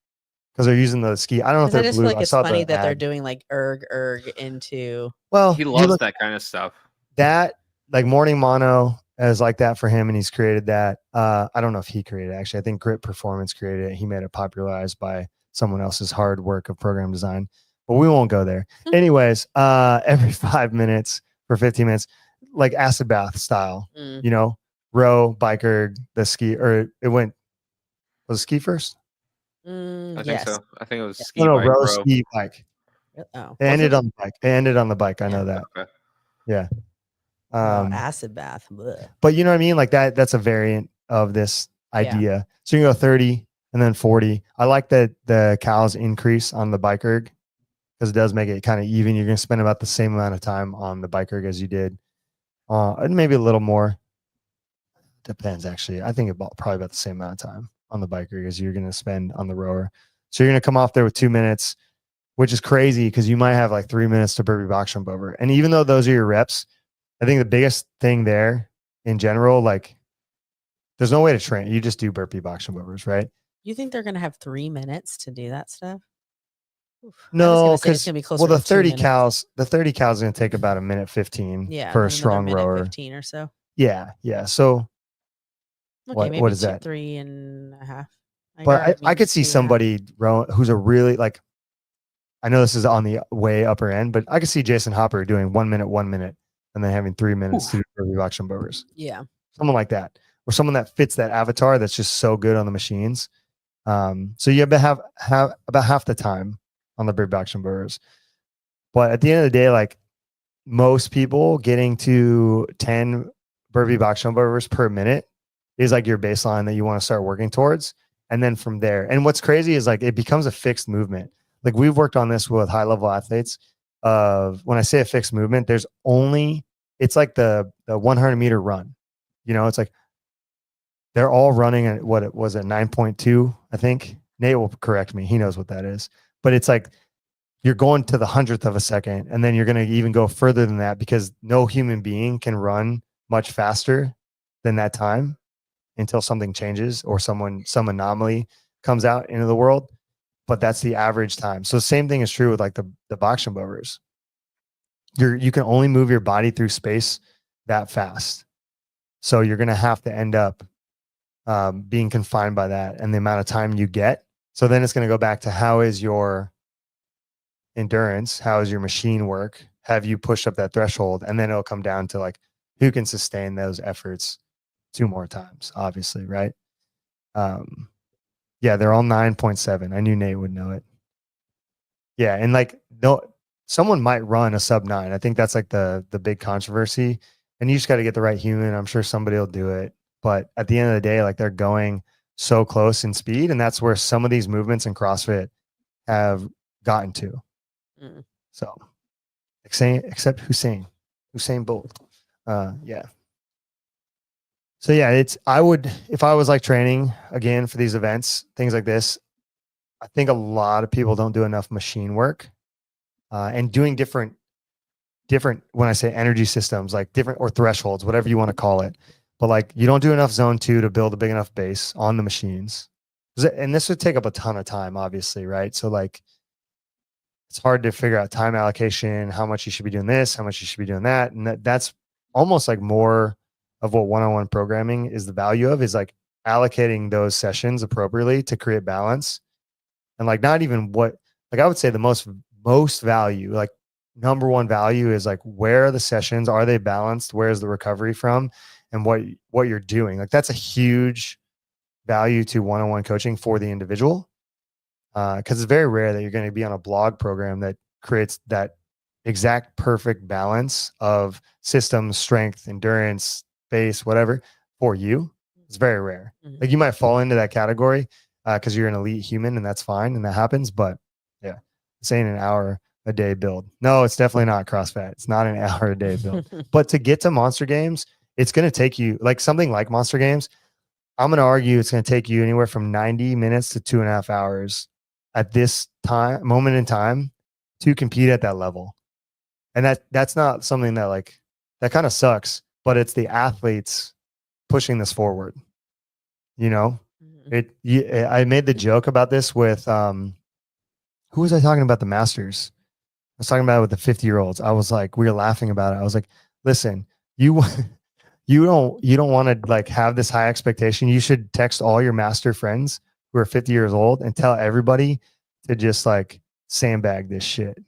[SPEAKER 1] because they're using the ski. I don't know if
[SPEAKER 2] 'Cause I
[SPEAKER 1] they're
[SPEAKER 2] just
[SPEAKER 1] blue.
[SPEAKER 2] feel like
[SPEAKER 1] I
[SPEAKER 2] it's
[SPEAKER 1] saw
[SPEAKER 2] funny
[SPEAKER 1] the
[SPEAKER 2] that they're
[SPEAKER 1] ad.
[SPEAKER 2] doing like erg into.
[SPEAKER 1] Well,
[SPEAKER 3] He
[SPEAKER 1] you
[SPEAKER 3] loves
[SPEAKER 1] look
[SPEAKER 3] that kind of stuff.
[SPEAKER 1] that like morning mono is like that for him, and he's created that. I don't know if he created it, actually. I think Grit Performance created it. He made it popularized by someone else's hard work of program design, but we won't go there. Anyways, every 5 minutes for 15 minutes, like acid bath style,
[SPEAKER 2] Mm.
[SPEAKER 1] you know, row, biker, the ski, or it went, was it ski first?
[SPEAKER 3] I think
[SPEAKER 2] Yes.
[SPEAKER 3] so. I think it was
[SPEAKER 2] Yeah.
[SPEAKER 3] ski
[SPEAKER 1] No,
[SPEAKER 3] bike,
[SPEAKER 1] row,
[SPEAKER 3] row.
[SPEAKER 1] ski, bike.
[SPEAKER 2] Oh,
[SPEAKER 1] It ended on the bike. It ended on the bike. I
[SPEAKER 2] Yeah.
[SPEAKER 1] know that.
[SPEAKER 3] Okay.
[SPEAKER 1] Yeah.
[SPEAKER 2] Oh, acid bath. Blech.
[SPEAKER 1] But you know what I mean? Like that's a variant of this idea. So you can go 30 and then 40. I like that the calories increase on the bike erg because it does make it kind of even. You're going to spend about the same amount of time on the bike erg as you did. And maybe a little more. Depends, actually. I think probably about the same amount of time on the bike erg as you're going to spend on the rower. So you're going to come off there with 2 minutes, which is crazy because you might have like 3 minutes to burpee box jump over. And even though those are your reps, I think the biggest thing there in general, like there's no way to train. You just do burpee box jump overs, right?
[SPEAKER 2] You think they're gonna have 3 minutes to do that stuff? Oof. I was
[SPEAKER 1] No,
[SPEAKER 2] gonna say it's
[SPEAKER 1] because
[SPEAKER 2] gonna be closer
[SPEAKER 1] well, the
[SPEAKER 2] to 2
[SPEAKER 1] 30
[SPEAKER 2] minutes.
[SPEAKER 1] cows, the 30 cows is going to take about 1:15
[SPEAKER 2] Yeah,
[SPEAKER 1] for
[SPEAKER 2] then
[SPEAKER 1] a
[SPEAKER 2] another
[SPEAKER 1] strong
[SPEAKER 2] minute
[SPEAKER 1] rower.
[SPEAKER 2] 15 or so.
[SPEAKER 1] Yeah, yeah. So
[SPEAKER 2] Okay, maybe
[SPEAKER 1] what is that?
[SPEAKER 2] 3.5.
[SPEAKER 1] But I could see somebody row who's a really like. I know this is on the way upper end, but I could see Jason Hopper doing 1 minute, 1 minute, and then having 3 minutes to do burpee box jump overs.
[SPEAKER 2] Yeah.
[SPEAKER 1] Someone like that, or someone that fits that avatar that's just so good on the machines. So you have about half the time on the burpee box jump overs. But at the end of the day, like most people getting to 10 burpee box jump overs per minute is like your baseline that you want to start working towards. And then from there, and what's crazy is like it becomes a fixed movement. Like we've worked on this with high level athletes of when I say a fixed movement, there's only, it's like the 100-meter run, you know, it's like they're all running at what it was at 9.2, I think. Nate will correct me. He knows what that is, but it's like you're going to the 100th of a second, and then you're going to even go further than that because no human being can run much faster than that time until something changes or some anomaly comes out into the world. But that's the average time. So same thing is true with like the box jump overs. You can only move your body through space that fast. So you're going to have to end up being confined by that and the amount of time you get. So then it's going to go back to how is your endurance? How is your machine work? Have you pushed up that threshold? And then it'll come down to like who can sustain those efforts 2 more times, obviously, right? Yeah, they're all 9.7. I knew Nate would know it. Yeah, and like no, someone might run a sub 9. I think that's like the big controversy. And you just got to get the right human. I'm sure somebody will do it. But at the end of the day, like they're going so close in speed, and that's where some of these movements in CrossFit have gotten to. So, except Hussein Bolt. Yeah. So yeah, I would, if I was like training again for these events, things like this, I think a lot of people don't do enough machine work, and doing different, when I say energy systems, like different or thresholds, whatever you want to call it. But like you don't do enough zone 2 to build a big enough base on the machines. And this would take up a ton of time, obviously, right? So like it's hard to figure out time allocation, how much you should be doing this, how much you should be doing that. And that's almost like more of what one-on-one programming is the value of, is like allocating those sessions appropriately to create balance. And like not even what, like I would say the most value, like number one value is like where are the sessions, are they balanced, where's the recovery from, and what you're doing. Like that's a huge value to one-on-one coaching for the individual. Because it's very rare that you're going to be on a blog program that creates that exact perfect balance of systems, strength, endurance, base, whatever for you. It's very rare.
[SPEAKER 2] Mhm.
[SPEAKER 1] Like you might fall into that category because you're an elite human and that's fine and that happens. But yeah, this ain't an hour a day build. No, it's definitely not CrossFit. It's not an hour a day build. But to get to Monster Games, it's going to take you like something like Monster Games. I'm going to argue it's going to take you anywhere from 90 minutes to 2.5 hours at this moment in time to compete at that level. And that's not something that like, that kind of sucks, but it's the athletes pushing this forward. You know, I made the joke about this with, who was I talking about? The Masters. I was talking about it with the 50-year-olds. I was like, we were laughing about it. I was like, listen, you don't want to like have this high expectation. You should text all your master friends who are 50 years old and tell everybody to just like sandbag this shit.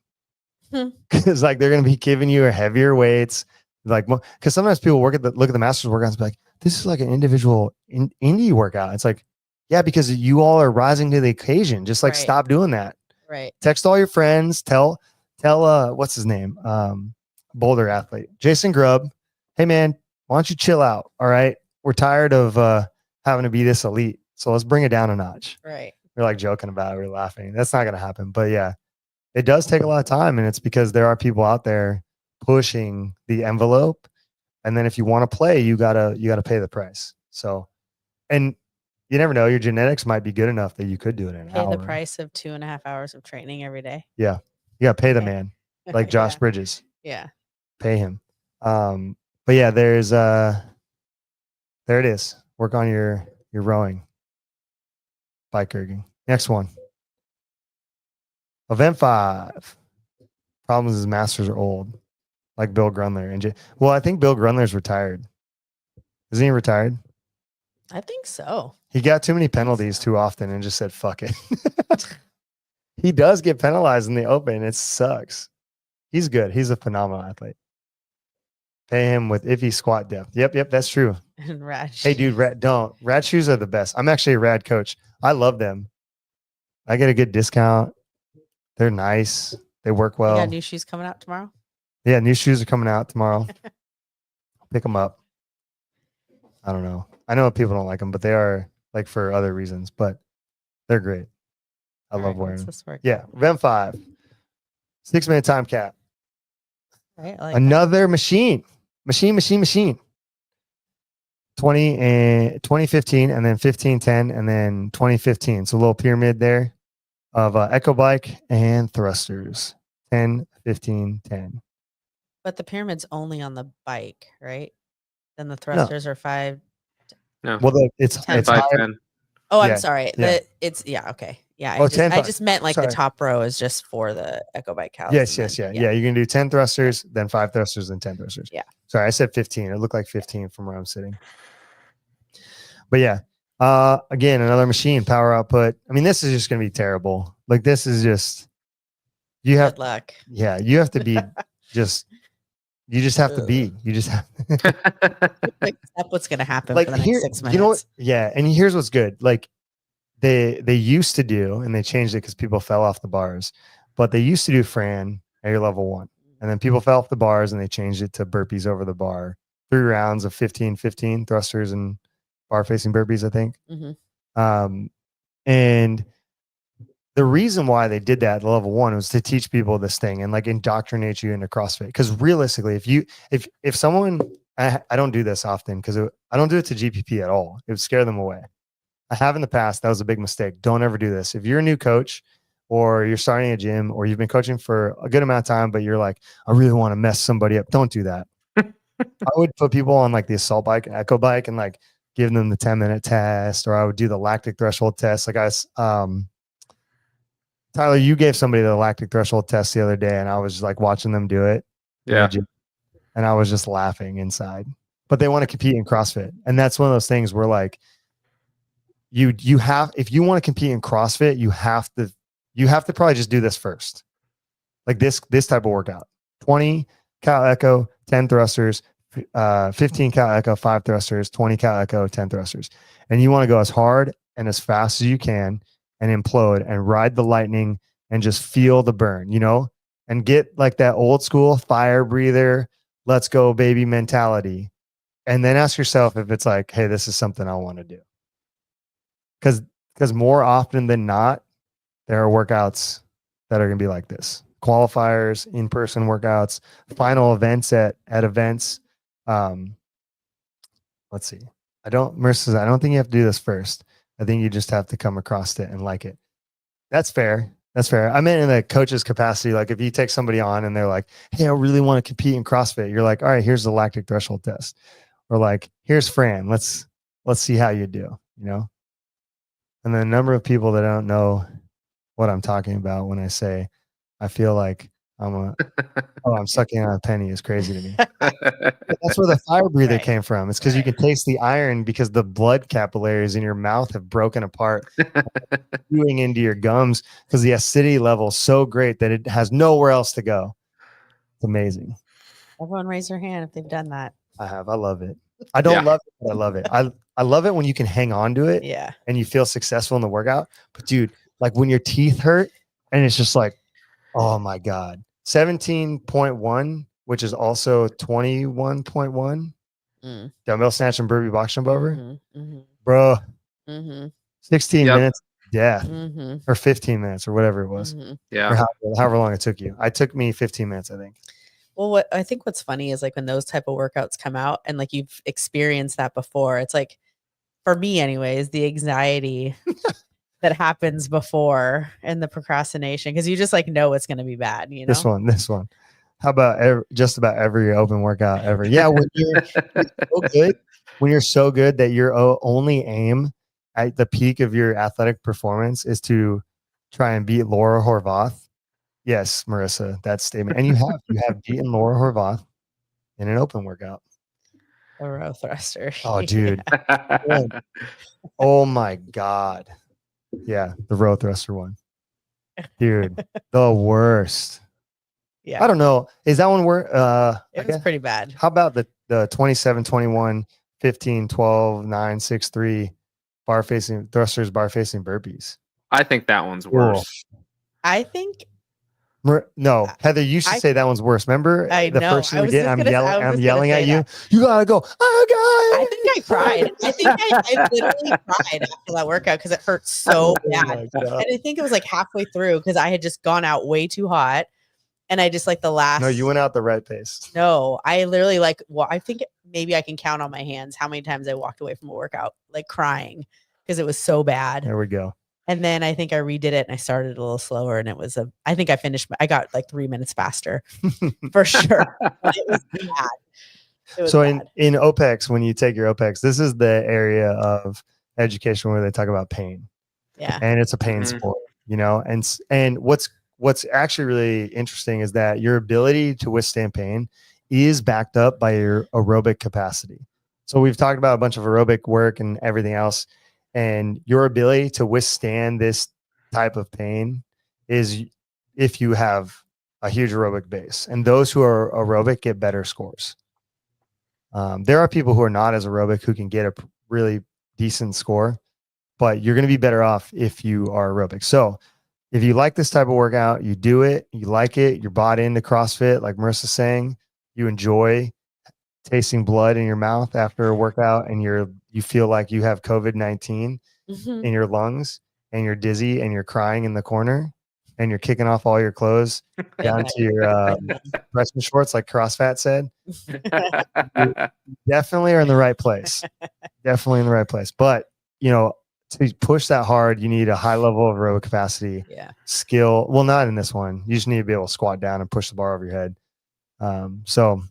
[SPEAKER 1] Because like they're going to be giving you a heavier weights. Like, because sometimes people look at the Masters workouts and be like, this is like an individual indie workout. It's like, yeah, because you all are rising to the occasion. Just like stop doing that.
[SPEAKER 2] Right.
[SPEAKER 1] Text all your friends. Tell what's his name? Boulder athlete, Jason Grubb. Hey man, why don't you chill out? All right. We're tired of having to be this elite. So let's bring it down a notch.
[SPEAKER 2] Right.
[SPEAKER 1] We're like joking about it. We're laughing. That's not going to happen. But yeah, it does take a lot of time. And it's because there are people out there pushing the envelope. And then if you want to play, you gotta pay the price. So, and you never know, your genetics might be good enough that you could do it in an hour.
[SPEAKER 2] Pay the price of 2.5 hours of training every day.
[SPEAKER 1] Yeah. You gotta pay the man, like Josh Bridges.
[SPEAKER 2] Yeah.
[SPEAKER 1] Pay him. But yeah, there's there it is. Work on your rowing, bike erging. Next one. Event 5. Problems is masters are old, like Bill Grundler. Well, I think Bill Grundler's retired. Isn't he retired?
[SPEAKER 2] I think so.
[SPEAKER 1] He got too many penalties too often and just said, fuck it. He does get penalized in the open. It sucks. He's good. He's a phenomenal athlete. Pay him with iffy squat depth. Yep, that's true.
[SPEAKER 2] And rad
[SPEAKER 1] Hey, dude, rad shoes are the best. I'm actually a rad coach. I love them. I get a good discount. They're nice. They work well.
[SPEAKER 2] You got new shoes coming out tomorrow?
[SPEAKER 1] Yeah, new shoes are coming out tomorrow. Pick them up. I don't know. I know people don't like them, but they are like for other reasons, but they're great. I love wearing them. Yeah, event 5. 6-minute time cap.
[SPEAKER 2] Right, like
[SPEAKER 1] another machine. 20 and 2015 and then 15-10 and then 2015. So a little pyramid there of Echo Bike and thrusters. 10, 15, 10.
[SPEAKER 2] But the pyramid's only on the bike, right? Then the thrusters are 5.
[SPEAKER 3] No.
[SPEAKER 1] Well, it's
[SPEAKER 3] 5, 10.
[SPEAKER 2] Oh, I'm
[SPEAKER 1] Yeah,
[SPEAKER 2] sorry.
[SPEAKER 1] yeah.
[SPEAKER 2] Okay. Yeah.
[SPEAKER 1] Oh,
[SPEAKER 2] I just meant like
[SPEAKER 1] sorry.
[SPEAKER 2] the top row is just for the Echo Bike cows.
[SPEAKER 1] Yes. Yeah. You can do 10 thrusters, then 5 thrusters, then 10 thrusters.
[SPEAKER 2] Yeah.
[SPEAKER 1] Sorry, I said 15. It looked like 15 from where I'm sitting. But yeah, again, another machine, power output. I mean, this is just going to be terrible. Like this is just,
[SPEAKER 2] Good luck.
[SPEAKER 1] Yeah, you have to be just, you just have to be. You just have
[SPEAKER 2] That's what's going to happen
[SPEAKER 1] like
[SPEAKER 2] for the next 6 minutes.
[SPEAKER 1] You know what? Yeah, and here's what's good. Like they used to do, and they changed it because people fell off the bars. But they used to do Fran at your level 1, and then people fell off the bars, and they changed it to burpees over the bar. 3 rounds of 15 thrusters and bar facing burpees, I think.
[SPEAKER 2] Mm-hmm.
[SPEAKER 1] And the reason why they did that at level 1 was to teach people this thing and like indoctrinate you into CrossFit. Because realistically, if someone, I don't do this often because I don't do it to GPP at all. It would scare them away. I have in the past. That was a big mistake. Don't ever do this. If you're a new coach or you're starting a gym or you've been coaching for a good amount of time, but you're like, I really want to mess somebody up. Don't do that. I would put people on like the assault bike, Echo Bike, and like give them the 10-minute test, or I would do the lactic threshold test. Like Tyler, you gave somebody the lactic threshold test the other day, and I was like watching them do it.
[SPEAKER 3] Yeah.
[SPEAKER 1] And I was just laughing inside. But they want to compete in CrossFit. And that's one of those things where like you have, if you want to compete in CrossFit, you have to probably just do this first. Like this type of workout. 20 cow echo, 10 thrusters, 15 cal echo, 5 thrusters, 20 cal echo, 10 thrusters. And you want to go as hard and as fast as you can and implode and ride the lightning and just feel the burn, and get like that old school fire breather, let's go baby mentality. And then ask yourself if it's like, hey, this is something I want to do. Because more often than not, there are workouts that are going to be like this. Qualifiers, in-person workouts, final events at events. Let's see. Marissa says, I don't think you have to do this first. I think you just have to come across it and like it. That's fair. That's fair. I meant in the coach's capacity. Like if you take somebody on and they're like, hey, I really want to compete in CrossFit. You're like, all right, here's the lactic threshold test. Or like, here's Fran. Let's see how you do, And the number of people that don't know what I'm talking about when I say, I feel like I'm sucking on a penny is crazy to me. That's where the fire breather came from. It's because you can taste the iron because the blood capillaries in your mouth have broken apart, spewing into your gums because the acidity level is so great that it has nowhere else to go. It's amazing.
[SPEAKER 2] Everyone raise their hand if they've done that.
[SPEAKER 1] I have. I love it. I don't love it, but I love it. I love it when you can hang on to it and you feel successful in the workout. But dude, like when your teeth hurt and it's just like, oh my God. 17.1, which is also 21.1 dumbbell snatch and burpee box jump over. Bro, 16 minutes death or 15 minutes or whatever it was.
[SPEAKER 3] Yeah.
[SPEAKER 1] Or however long it took you. It took me 15 minutes, I think.
[SPEAKER 2] Well, I think what's funny is like when those type of workouts come out and like you've experienced that before, it's like, for me anyways, the anxiety that happens before and the procrastination, because you just like know it's going to be bad, This
[SPEAKER 1] one. How about just about every open workout ever? Yeah, when you're so good, that your only aim at the peak of your athletic performance is to try and beat Laura Horvath. Yes, Marissa, that statement. And you have beaten Laura Horvath in an open workout.
[SPEAKER 2] A row thruster.
[SPEAKER 1] Oh, dude. Oh my God. Yeah, the row thruster one. Dude, the worst.
[SPEAKER 2] Yeah.
[SPEAKER 1] I don't know. Is that one where
[SPEAKER 2] it was pretty bad.
[SPEAKER 1] How about the 27, 21, 15, 12, 9, 6, 3 bar facing thrusters, bar facing burpees?
[SPEAKER 3] I think that one's worse.
[SPEAKER 2] I think
[SPEAKER 1] no, Heather, you should say that one's worse. Remember first thing we did? I'm yelling at you. You gotta go. Oh God!
[SPEAKER 2] I think I cried. I think I literally cried after that workout because it hurt so bad. And I think it was like halfway through because I had just gone out way too hot, and I just like the last.
[SPEAKER 1] No, you went out the right pace.
[SPEAKER 2] No, I literally I think maybe I can count on my hands how many times I walked away from a workout like crying because it was so bad.
[SPEAKER 1] There we go.
[SPEAKER 2] And then I think I redid it and I started a little slower and I think I got like 3 minutes faster for sure. But it was bad.
[SPEAKER 1] So bad. In OPEX, when you take your OPEX, this is the area of education where they talk about pain.
[SPEAKER 2] Yeah.
[SPEAKER 1] And it's a pain sport, and what's actually really interesting is that your ability to withstand pain is backed up by your aerobic capacity. So we've talked about a bunch of aerobic work and everything else. And your ability to withstand this type of pain is if you have a huge aerobic base. And those who are aerobic get better scores. There are people who are not as aerobic who can get a really decent score, but you're going to be better off if you are aerobic. So if you like this type of workout, you do it, you like it, you're bought into CrossFit, like Marissa's saying, you enjoy tasting blood in your mouth after a workout and you feel like you have COVID-19 in your lungs and you're dizzy and you're crying in the corner and you're kicking off all your clothes down to your wrestling shorts like CrossFat said, you definitely are in the right place. Definitely in the right place. But, to push that hard, you need a high level of aerobic capacity, skill. Well, not in this one. You just need to be able to squat down and push the bar over your head. So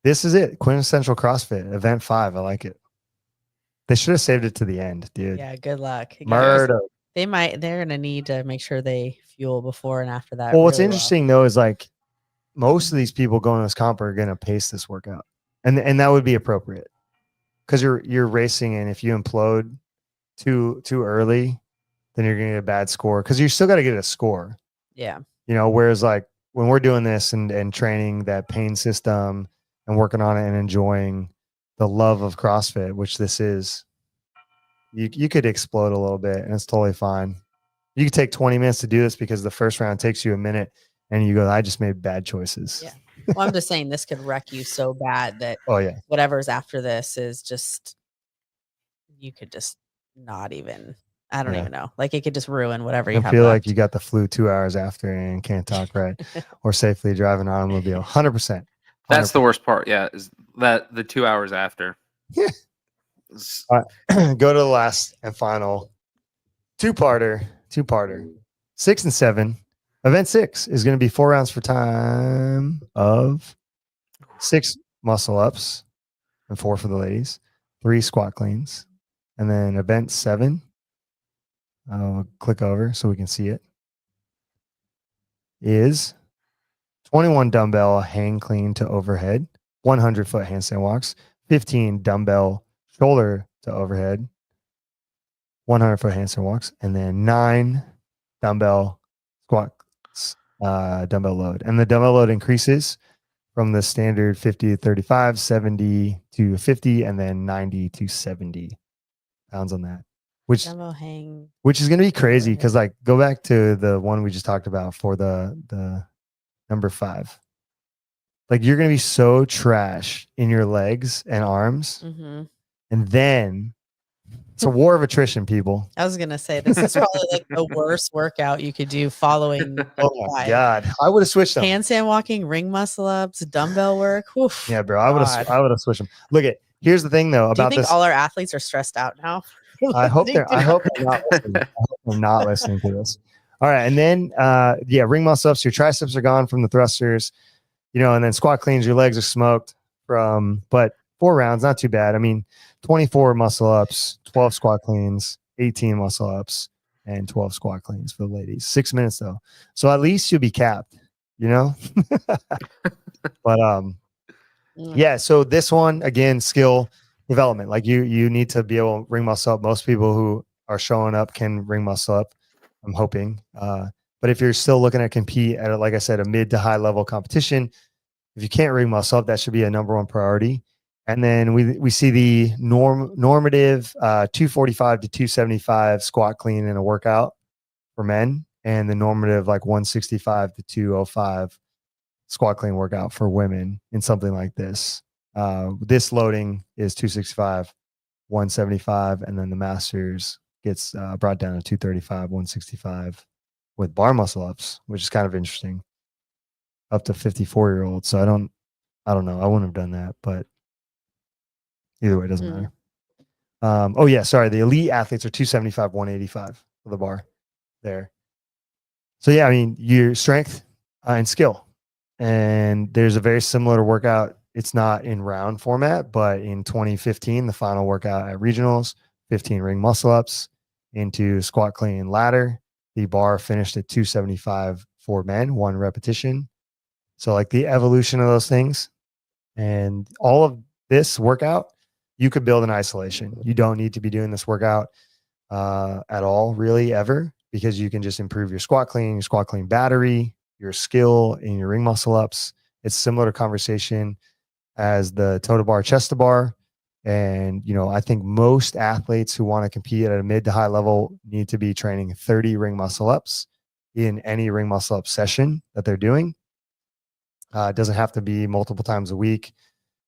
[SPEAKER 1] this is it. Quintessential CrossFit, event 5. I like it. They should have saved it to the end, dude.
[SPEAKER 2] Yeah, good luck.
[SPEAKER 1] Murder.
[SPEAKER 2] They're going to need to make sure they fuel before and after that.
[SPEAKER 1] Well, what's interesting though is like most of these people going to this comp are going to pace this workout. And that would be appropriate because you're racing, and if you implode too early, then you're going to get a bad score because you still got to get a score.
[SPEAKER 2] Yeah.
[SPEAKER 1] Whereas like when we're doing this and training that pain system and working on it and enjoying the love of CrossFit, which this is, you could explode a little bit and it's totally fine. You could take 20 minutes to do this because the first round takes you a minute and you go, I just made bad choices.
[SPEAKER 2] Yeah. Well, I'm just saying this could wreck you so bad that
[SPEAKER 1] Oh yeah.
[SPEAKER 2] whatever's after this is just, you could just not even, I don't
[SPEAKER 1] Yeah.
[SPEAKER 2] even know. Like it could just ruin whatever you
[SPEAKER 1] I
[SPEAKER 2] have
[SPEAKER 1] feel like
[SPEAKER 2] left.
[SPEAKER 1] you got the flu 2 hours after and can't talk right or safely drive an automobile. 100%.
[SPEAKER 3] That's the worst part. Yeah, is that the 2 hours after.
[SPEAKER 1] Yeah. Go to the last and final two-parter. 6 and 7. Event 6 is going to be 4 rounds for time of 6 muscle ups and 4 for the ladies, 3 squat cleans, and then event 7. I'll click over so we can see it. Is 21 dumbbell hang clean to overhead, 100-foot handstand walks, 15 dumbbell shoulder to overhead, 100-foot handstand walks, and then 9 dumbbell squats, dumbbell load. And the dumbbell load increases from the standard 50 to 35, 70 to 50, and then 90 to 70 pounds on that, which
[SPEAKER 2] Dumbbell hang.
[SPEAKER 1] is going to be crazy
[SPEAKER 2] overhead.
[SPEAKER 1] because like go back to the one we just talked about for the number 5. Like you're going to be so trash in your legs and arms,
[SPEAKER 2] Mhm.
[SPEAKER 1] and then it's a war of attrition, people.
[SPEAKER 2] I was gonna say this is probably like the worst workout you could do following
[SPEAKER 1] Oh my
[SPEAKER 2] 5.
[SPEAKER 1] god, I would have switched them.
[SPEAKER 2] Handstand walking, ring muscle ups, dumbbell work. Oof,
[SPEAKER 1] Yeah, bro, I would
[SPEAKER 2] God.
[SPEAKER 1] have switched them. Look at here's the thing though
[SPEAKER 2] Do you
[SPEAKER 1] about
[SPEAKER 2] think
[SPEAKER 1] this.
[SPEAKER 2] all our athletes are stressed out now?
[SPEAKER 1] I hope they're not listening. I hope they're not listening to this. All right, and then ring muscle ups. Your triceps are gone from the thrusters, and then squat cleans. Your legs are smoked from, but 4 rounds, not too bad. I mean, 24 muscle ups, 12 squat cleans, 18 muscle ups, and 12 squat cleans for the ladies. 6 minutes though, so at least you'll be capped, But yeah. So this one again, skill development. Like you need to be able to ring muscle up. Most people who are showing up can ring muscle up. I'm hoping. But if you're still looking to compete at, like I said, a mid to high level competition, if you can't ring muscle up, that should be a number 1 priority. And then we see the normative 245 to 275 squat clean in a workout for men, and the normative like 165 to 205 squat clean workout for women in something like this. This loading is 265, 175, and then the masters gets brought down to 235, 165 with bar muscle ups, which is kind of interesting. Up to 54-year-olds. So I don't know. I wouldn't have done that, but either way, it doesn't matter. Oh yeah, sorry. The elite athletes are 275, 185 for the bar there. So yeah, I mean, your strength and skill. And there's a very similar workout. It's not in round format, but in 2015, the final workout at regionals, 15 ring muscle ups into squat clean ladder. The bar finished at 275 for men, 1 repetition. So like the evolution of those things and all of this workout, you could build in isolation. You don't need to be doing this workout at all, really, ever, because you can just improve your squat clean battery, your skill in your ring muscle ups. It's similar to conversation as the toe to bar, chest to bar. And, I think most athletes who want to compete at a mid to high level need to be training 30 ring muscle ups in any ring muscle up session that they're doing. It doesn't have to be multiple times a week,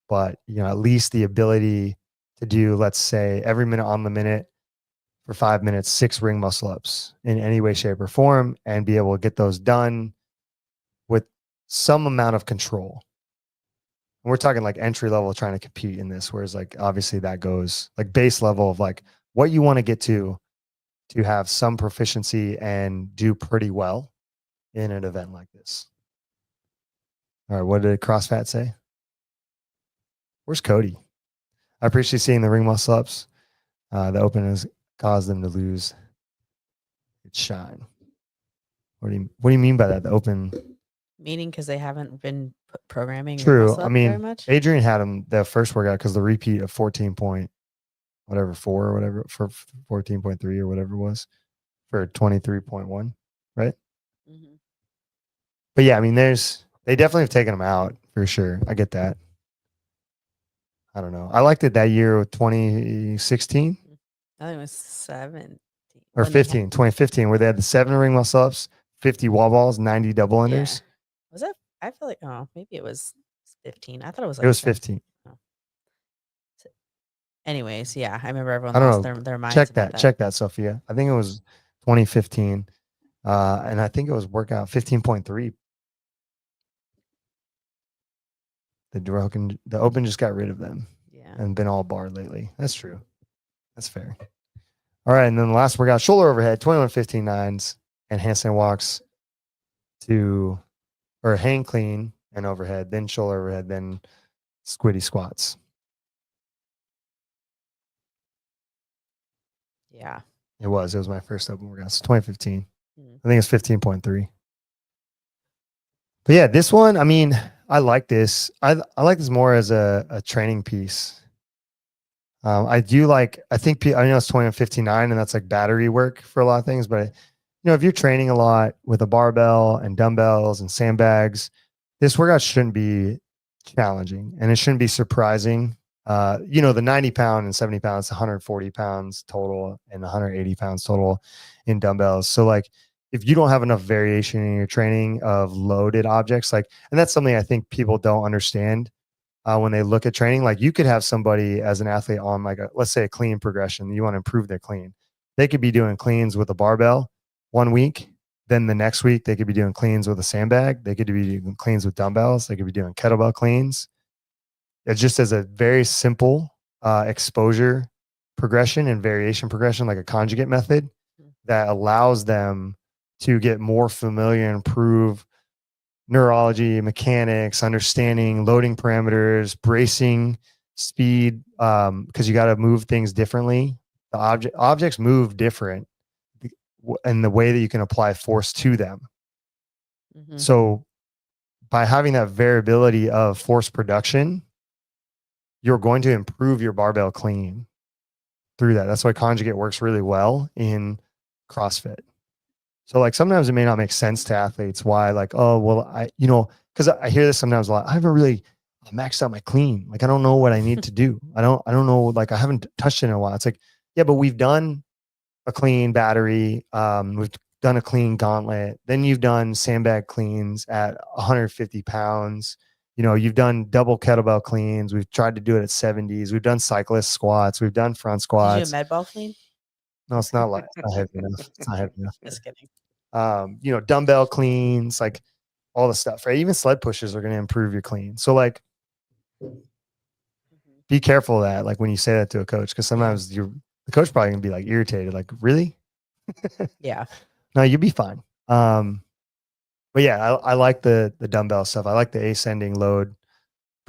[SPEAKER 1] but, at least the ability to do, let's say, every minute on the minute for 5 minutes, 6 ring muscle ups in any way, shape, or form, and be able to get those done with some amount of control. And we're talking like entry level trying to compete in this, whereas like obviously that goes like base level of like what you want to get to have some proficiency and do pretty well in an event like this. All right, what did CrossFat say? Where's Cody? I appreciate seeing the ring muscle ups. The open has caused them to lose its shine. What do you mean by that? The open,
[SPEAKER 2] Meaning because they haven't been programming.
[SPEAKER 1] true.
[SPEAKER 2] muscle
[SPEAKER 1] I
[SPEAKER 2] up very
[SPEAKER 1] mean,
[SPEAKER 2] much.
[SPEAKER 1] Adrian had him the first workout because the repeat of 14.4 or whatever for 14.3 or whatever it was for 23.1, right? But yeah, I mean, they definitely have taken him out for sure. I get that. I don't know. I liked it that year with 2016
[SPEAKER 2] I think it was 17
[SPEAKER 1] or
[SPEAKER 2] when they had-
[SPEAKER 1] 2015, where they had the 7 ring muscle ups, 50 wall balls, 90 double unders.
[SPEAKER 2] Was that? I feel like maybe it was 15. I thought it was like
[SPEAKER 1] It was
[SPEAKER 2] 17.
[SPEAKER 1] 15.
[SPEAKER 2] Anyways, yeah, I remember everyone
[SPEAKER 1] I don't
[SPEAKER 2] lost
[SPEAKER 1] know.
[SPEAKER 2] their minds.
[SPEAKER 1] Check
[SPEAKER 2] about
[SPEAKER 1] that. Check that, Sophia. I think it was 2015. And I think it was workout 15.3. The Open just got rid of them
[SPEAKER 2] Yeah.
[SPEAKER 1] and been all bar lately. That's true. That's fair. All right. And then the last workout, shoulder overhead, 21-15 nines and handstand walks or hang clean and overhead, then shoulder overhead, then squiddy squats.
[SPEAKER 2] Yeah.
[SPEAKER 1] It was my first open workout. It's 2015.
[SPEAKER 2] Mm.
[SPEAKER 1] I think it's 15.3. But yeah, this one, I mean, I like this. I like this more as a training piece. I think I know it's 20-59 and that's like battery work for a lot of things, but if you're training a lot with a barbell and dumbbells and sandbags, this workout shouldn't be challenging and it shouldn't be surprising. The 90 pound and 70 pounds, 140 pounds total and 180 pounds total in dumbbells. So like, if you don't have enough variation in your training of loaded objects, and that's something I think people don't understand when they look at training. Like you could have somebody as an athlete on let's say a clean progression. You want to improve their clean. They could be doing cleans with a barbell one week. Then the next week they could be doing cleans with a sandbag. They could be doing cleans with dumbbells. They could be doing kettlebell cleans. It's just as a very simple exposure progression and variation progression, like a conjugate method that allows them to get more familiar, improve neurology, mechanics, understanding, loading parameters, bracing, speed, because you got to move things differently. The objects move different in the way that you can apply force to them.
[SPEAKER 2] Mm-hmm.
[SPEAKER 1] So by having that variability of force production, you're going to improve your barbell clean through that. That's why conjugate works really well in CrossFit. So sometimes it may not make sense to athletes why because I hear this sometimes a lot. I haven't really maxed out my clean. I don't know what I need to do. I don't know. I haven't touched it in a while. It's like, yeah, but we've done a clean battery. We've done a clean gauntlet. Then you've done sandbag cleans at 150 pounds. You've done double kettlebell cleans. We've tried to do it at 70s. We've done cyclist squats. We've done front squats.
[SPEAKER 2] Did you do a med ball clean?
[SPEAKER 1] No, it's not it's not heavy enough. It's not heavy enough.
[SPEAKER 2] Just kidding.
[SPEAKER 1] Dumbbell cleans, all the stuff, right? Even sled pushes are going to improve your clean. So be careful of that. When you say that to a coach, because sometimes the coach probably gonna be irritated. Really?
[SPEAKER 2] Yeah.
[SPEAKER 1] No, you'll be fine. But yeah, I like the dumbbell stuff. I like the ascending load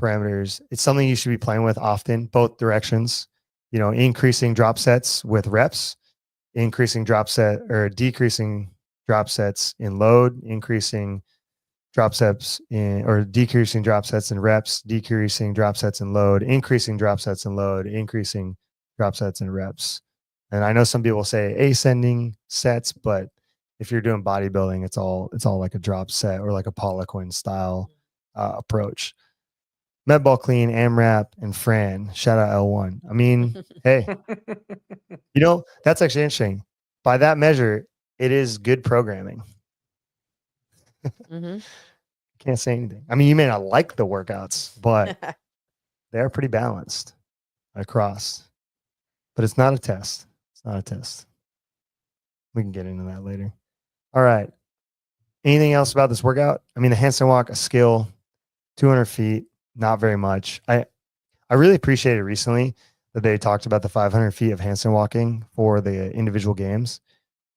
[SPEAKER 1] parameters. It's something you should be playing with often, both directions. Increasing drop sets with reps, increasing drop set or decreasing drop sets in load, increasing drop sets or decreasing drop sets in reps, decreasing drop sets in load, increasing drop sets in load, increasing drop sets in reps. And I know some people say ascending sets, but if you're doing bodybuilding, it's all like a drop set or like a Poliquin style approach. Medball Clean, AMRAP, and Fran. Shout out L1. I mean, hey, that's actually interesting. By that measure, it is good programming.
[SPEAKER 2] Mm-hmm.
[SPEAKER 1] Can't say anything. I mean, you may not like the workouts, but they're pretty balanced across. But it's not a test. It's not a test. We can get into that later. All right. Anything else about this workout? I mean, the handstand walk, a skill, 200 feet, not very much. I really appreciated recently that they talked about the 500 feet of handstand walking for the individual games.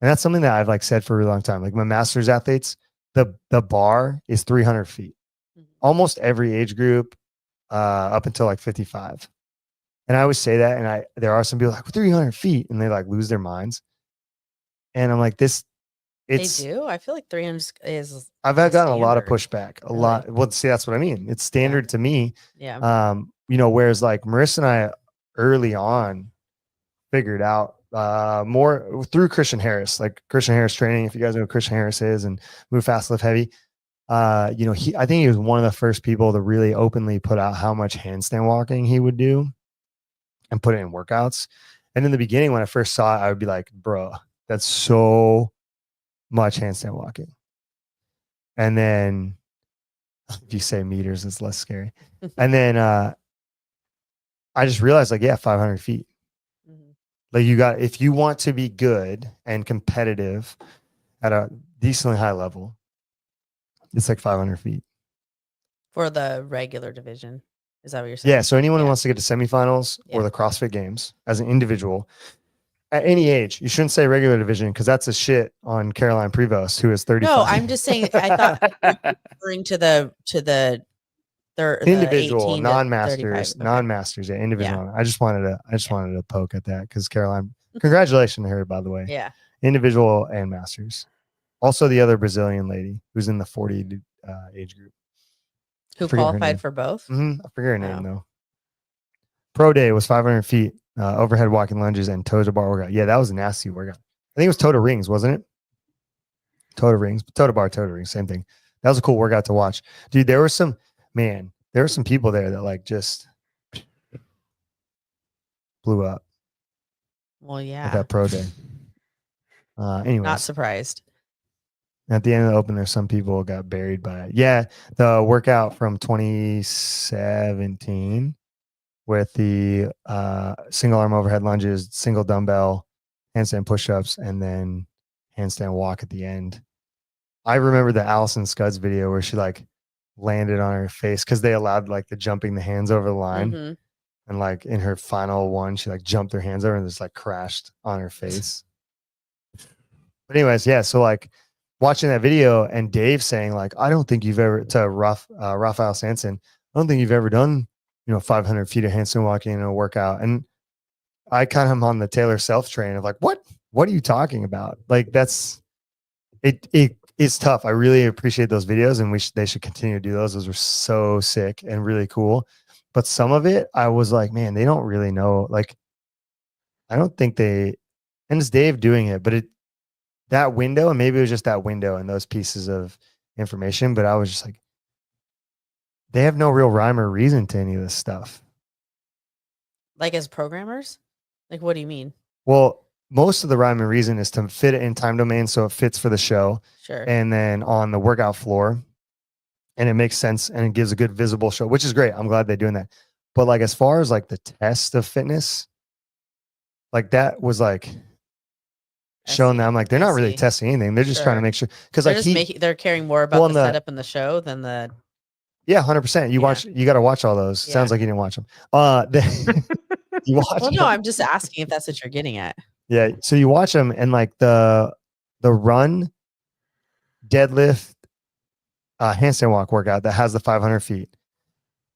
[SPEAKER 1] And that's something that I've said for a really long time. My master's athletes, the bar is 300 feet. Almost every age group up until 55. And I always say that. And there are some people 300 feet and they lose their minds. And I'm this,
[SPEAKER 2] they do. I feel like 300 is.
[SPEAKER 1] I've gotten a lot of
[SPEAKER 2] standard.
[SPEAKER 1] pushback. A lot. Well, see, that's what I mean. It's standard to me.
[SPEAKER 2] Yeah.
[SPEAKER 1] Whereas Marissa and I early on figured out more through Christian Harris, Christian Harris training. If you guys know who Christian Harris is and Move Fast, Lift Heavy, I think he was one of the first people to really openly put out how much handstand walking he would do and put it in workouts. And in the beginning, when I first saw it, I would be like, bro, that's so much handstand walking. And then if you say meters, it's less scary. And then I just realized, like, yeah, 500 feet.
[SPEAKER 2] Mhm.
[SPEAKER 1] Like, if you want to be good and competitive at a decently high level, it's like 500 feet.
[SPEAKER 2] For the regular division. Is that what you're saying?
[SPEAKER 1] Yeah. So anyone who
[SPEAKER 2] Yeah.
[SPEAKER 1] wants to get to semifinals or
[SPEAKER 2] Yeah.
[SPEAKER 1] the CrossFit Games as an individual at any age, you shouldn't say regular division because that's a shit on Caroline Prevost, who is 35.
[SPEAKER 2] No, I'm just saying. I thought you were referring to the
[SPEAKER 1] individual,
[SPEAKER 2] 18 to 35.
[SPEAKER 1] non-masters,
[SPEAKER 2] Okay.
[SPEAKER 1] non-masters, yeah, individual. I just wanted to poke at that because Caroline, congratulations to her, by the way.
[SPEAKER 2] Yeah.
[SPEAKER 1] Individual and masters. Also, the other Brazilian lady who's in the 40 age group.
[SPEAKER 2] Who
[SPEAKER 1] forget her name.
[SPEAKER 2] qualified for both?
[SPEAKER 1] I forget her name
[SPEAKER 2] Oh.
[SPEAKER 1] though. Pro day was 500 feet, overhead walking lunges and toe to bar workout. Yeah, that was a nasty workout. I think it was toe to rings, wasn't it? Toe to rings, toe to bar, toe to rings, same thing. That was a cool workout to watch, dude. There were some people there that like just blew up
[SPEAKER 2] Well,
[SPEAKER 1] at
[SPEAKER 2] yeah.
[SPEAKER 1] that pro day. Anyways,
[SPEAKER 2] Not surprised.
[SPEAKER 1] at the end of the open, there's some people got buried by it. Yeah, the workout from 2017 with the single arm overhead lunges, single dumbbell, handstand push-ups, and then handstand walk at the end. I remember the Allison Scudds video where she like landed on her face because they allowed like the jumping the hands over the line.
[SPEAKER 2] Mhm.
[SPEAKER 1] And like in her final one, she like jumped her hands over and just like crashed on her face. But anyways, yeah. So like watching that video and Dave saying like, I don't think you've ever to Raphael Sanson, I don't think you've ever done 500 feet of handstand walking in a workout. And I kind of am on the Taylor Self train of like, what are you talking about? Like that's it is tough. I really appreciate those videos and they should continue to do those. Those were so sick and really cool. But some of it, I was like, man, they don't really know. Like, I don't think and it's Dave doing it, but that window, and maybe it was just that window and those pieces of information, but I was just like, they have no real rhyme or reason to any of this stuff.
[SPEAKER 2] Like as programmers? Like, what do you mean?
[SPEAKER 1] Well, most of the rhyme and reason is to fit it in time domain so it fits for the show.
[SPEAKER 2] Sure.
[SPEAKER 1] And then on the workout floor, and it makes sense and it gives a good visible show, which is great. I'm glad they're doing that. But like as far as like the test of fitness, like that was like showing them like they're not really testing anything. They're just trying to make sure because like
[SPEAKER 2] they're caring more about the setup in the show than the
[SPEAKER 1] 100%. You got to watch all those.
[SPEAKER 2] Yeah.
[SPEAKER 1] Sounds like you didn't watch them. You watch
[SPEAKER 2] well, no, I'm just asking if that's what you're getting at.
[SPEAKER 1] Yeah. So you watch them and like the run, deadlift, handstand walk workout that has the 500 feet.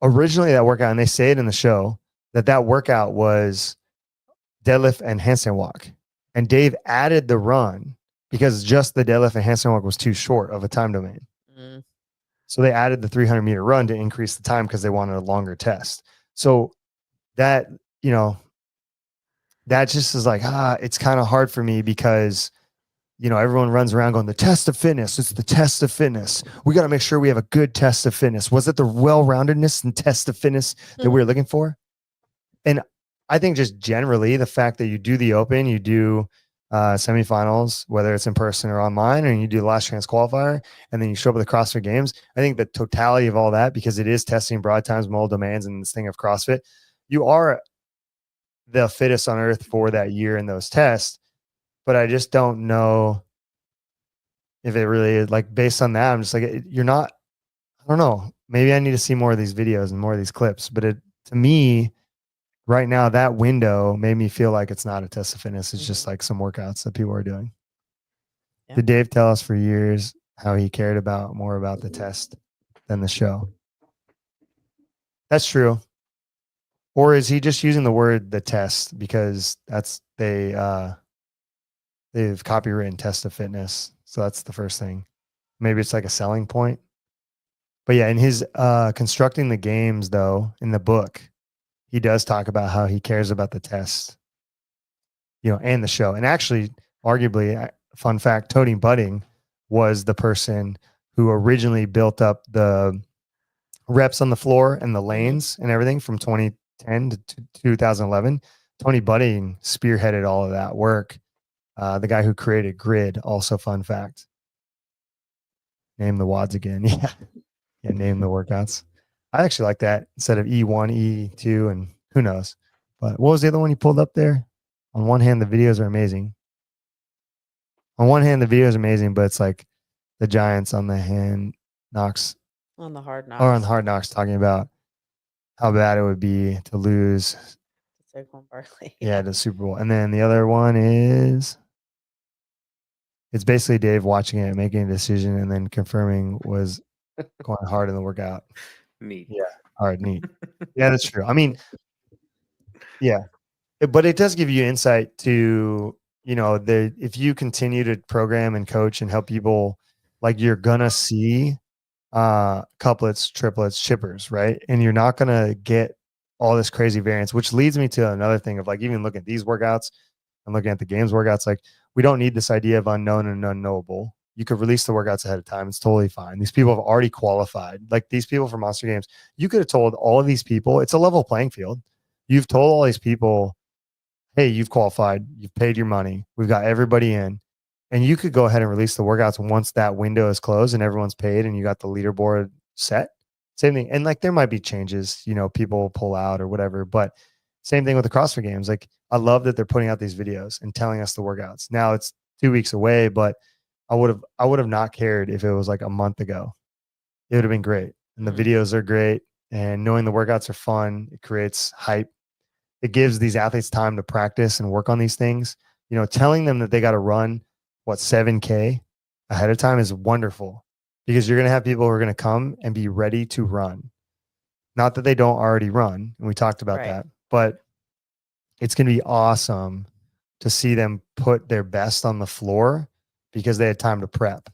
[SPEAKER 1] Originally that workout, and they say it in the show, that workout was deadlift and handstand walk. And Dave added the run because just the deadlift and handstand walk was too short of a time domain.
[SPEAKER 2] Mm.
[SPEAKER 1] So they added the 300-meter run to increase the time because they wanted a longer test. So that, that just is like, it's kind of hard for me because, everyone runs around going, the test of fitness. It's the test of fitness. We got to make sure we have a good test of fitness. Was it the well-roundedness and test of fitness that we were looking for? And I think just generally the fact that you do the open, you do semifinals, whether it's in person or online, and you do the last chance qualifier, and then you show up at the CrossFit Games. I think the totality of all that, because it is testing broad times, multiple domains, and this thing of CrossFit, you are the fittest on earth for that year in those tests. But I just don't know if it really is like based on that. I'm just like, you're not, I don't know. Maybe I need to see more of these videos and more of these clips. But to me, right now, that window made me feel like it's not a test of fitness. It's just like some workouts that people are doing. Yeah. Did Dave tell us for years how he cared more about the test than the show? That's true. Or is he just using the word the test because they've copywritten test of fitness. So that's the first thing. Maybe it's like a selling point. But yeah, in his constructing the games though, in the book, he does talk about how he cares about the test, and the show. And actually, arguably, fun fact, Tony Budding was the person who originally built up the reps on the floor and the lanes and everything from 2010 to 2011. Tony Budding spearheaded all of that work. The guy who created Grid, also fun fact. Name the WODs again. Yeah. Yeah, name the workouts. I actually like that instead of E1, E2, and who knows. But what was the other one you pulled up there? On one hand, the videos are amazing. On one hand, the video is amazing, but it's like the Giants on the hand knocks
[SPEAKER 2] On the Hard Knocks.
[SPEAKER 1] or on Hard Knocks talking about how bad it would be to lose.
[SPEAKER 2] Saquon Barkley.
[SPEAKER 1] Yeah, the Super Bowl. And then the other one is it's basically Dave watching it, making a decision, and then confirming was going hard in the workout.
[SPEAKER 3] Neat.
[SPEAKER 1] Yeah, hard, neat. Yeah, that's true. I mean, yeah, but it does give you insight to, you know, if you continue to program and coach and help people, like you're gonna see couplets, triplets, chippers, right? And you're not gonna get all this crazy variance, which leads me to another thing of like even looking at these workouts and looking at the games workouts, like we don't need this idea of unknown and unknowable. You could release the workouts ahead of time. It's totally fine. These people have already qualified. Like these people for Monster Games, you could have told all of these people, it's a level playing field. You've told all these people, hey, you've qualified, you've paid your money, we've got everybody in. And you could go ahead and release the workouts once that window is closed and everyone's paid and you got the leaderboard set. Same thing. And like there might be changes, you know, people pull out or whatever, but same thing with the CrossFit Games. Like I love that they're putting out these videos and telling us the workouts. Now it's 2 weeks away, but I would have not cared if it was like a month ago. It would have been great. And the videos are great. And knowing the workouts are fun, it creates hype. It gives these athletes time to practice and work on these things. You know, telling them that they got to run 7K ahead of time is wonderful because you're going to have people who are going to come and be ready to run. Not that they don't already run. And we talked about that, but it's going to be awesome to see them put their best on the floor because they had time to prep.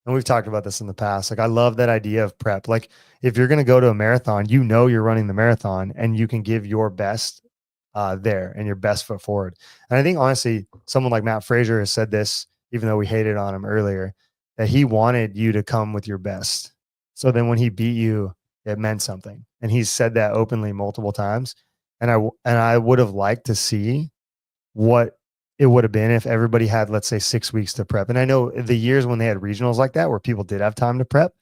[SPEAKER 1] And we've talked about this in the past. Like, I love that idea of prep. Like, if you're going to go to a marathon, you know you're running the marathon and you can give your best there and your best foot forward. And I think, honestly, someone like Matt Frazier has said this, even though we hated on him earlier, that he wanted you to come with your best. So then when he beat you, it meant something. And he's said that openly multiple times. And I would have liked to see what it would have been if everybody had, let's say, 6 weeks to prep. And I know the years when they had regionals like that, where people did have time to prep,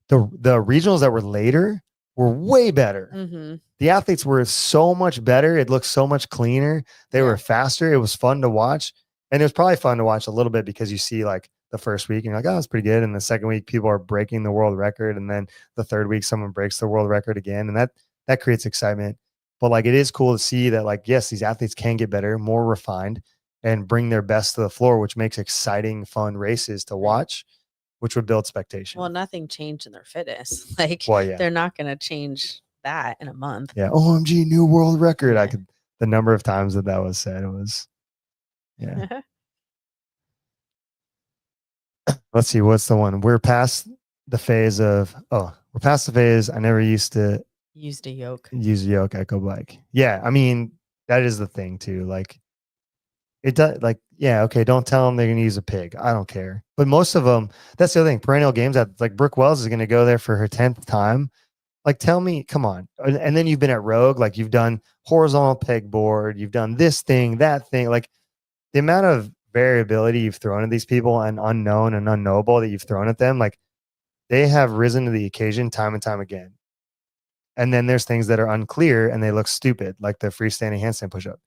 [SPEAKER 1] the regionals that were later were way better.
[SPEAKER 2] Mm-hmm.
[SPEAKER 1] The athletes were so much better. It looked so much cleaner. They were faster. It was fun to watch. And it was probably fun to watch a little bit because you see like the first week and you're like, oh, that's pretty good. And the second week, people are breaking the world record. And then the third week, someone breaks the world record again. And that creates excitement. But like, it is cool to see that, like, yes, these athletes can get better, more refined, and bring their best to the floor, which makes exciting, fun races to watch, which would build expectation.
[SPEAKER 2] Well, nothing changed in their fitness. Like, they're not going to change that in a month.
[SPEAKER 1] Yeah. OMG, new world record. I could, the number of times that was said, it was, yeah. Let's see. What's the one? We're past the phase of, I never used to
[SPEAKER 2] use a yoke
[SPEAKER 1] echo bike. Yeah. I mean, that is the thing too. Like, it does, like, yeah, okay, don't tell them they're going to use a pig. I don't care. But most of them, that's the other thing. Perennial Games, that like Brooke Wells is going to go there for her 10th time. Like, tell me, come on. And then you've been at Rogue, like you've done horizontal pegboard, you've done this thing, that thing. Like, the amount of variability you've thrown at these people and unknown and unknowable that you've thrown at them, like, they have risen to the occasion time and time again. And then there's things that are unclear and they look stupid, like the freestanding handstand push-up.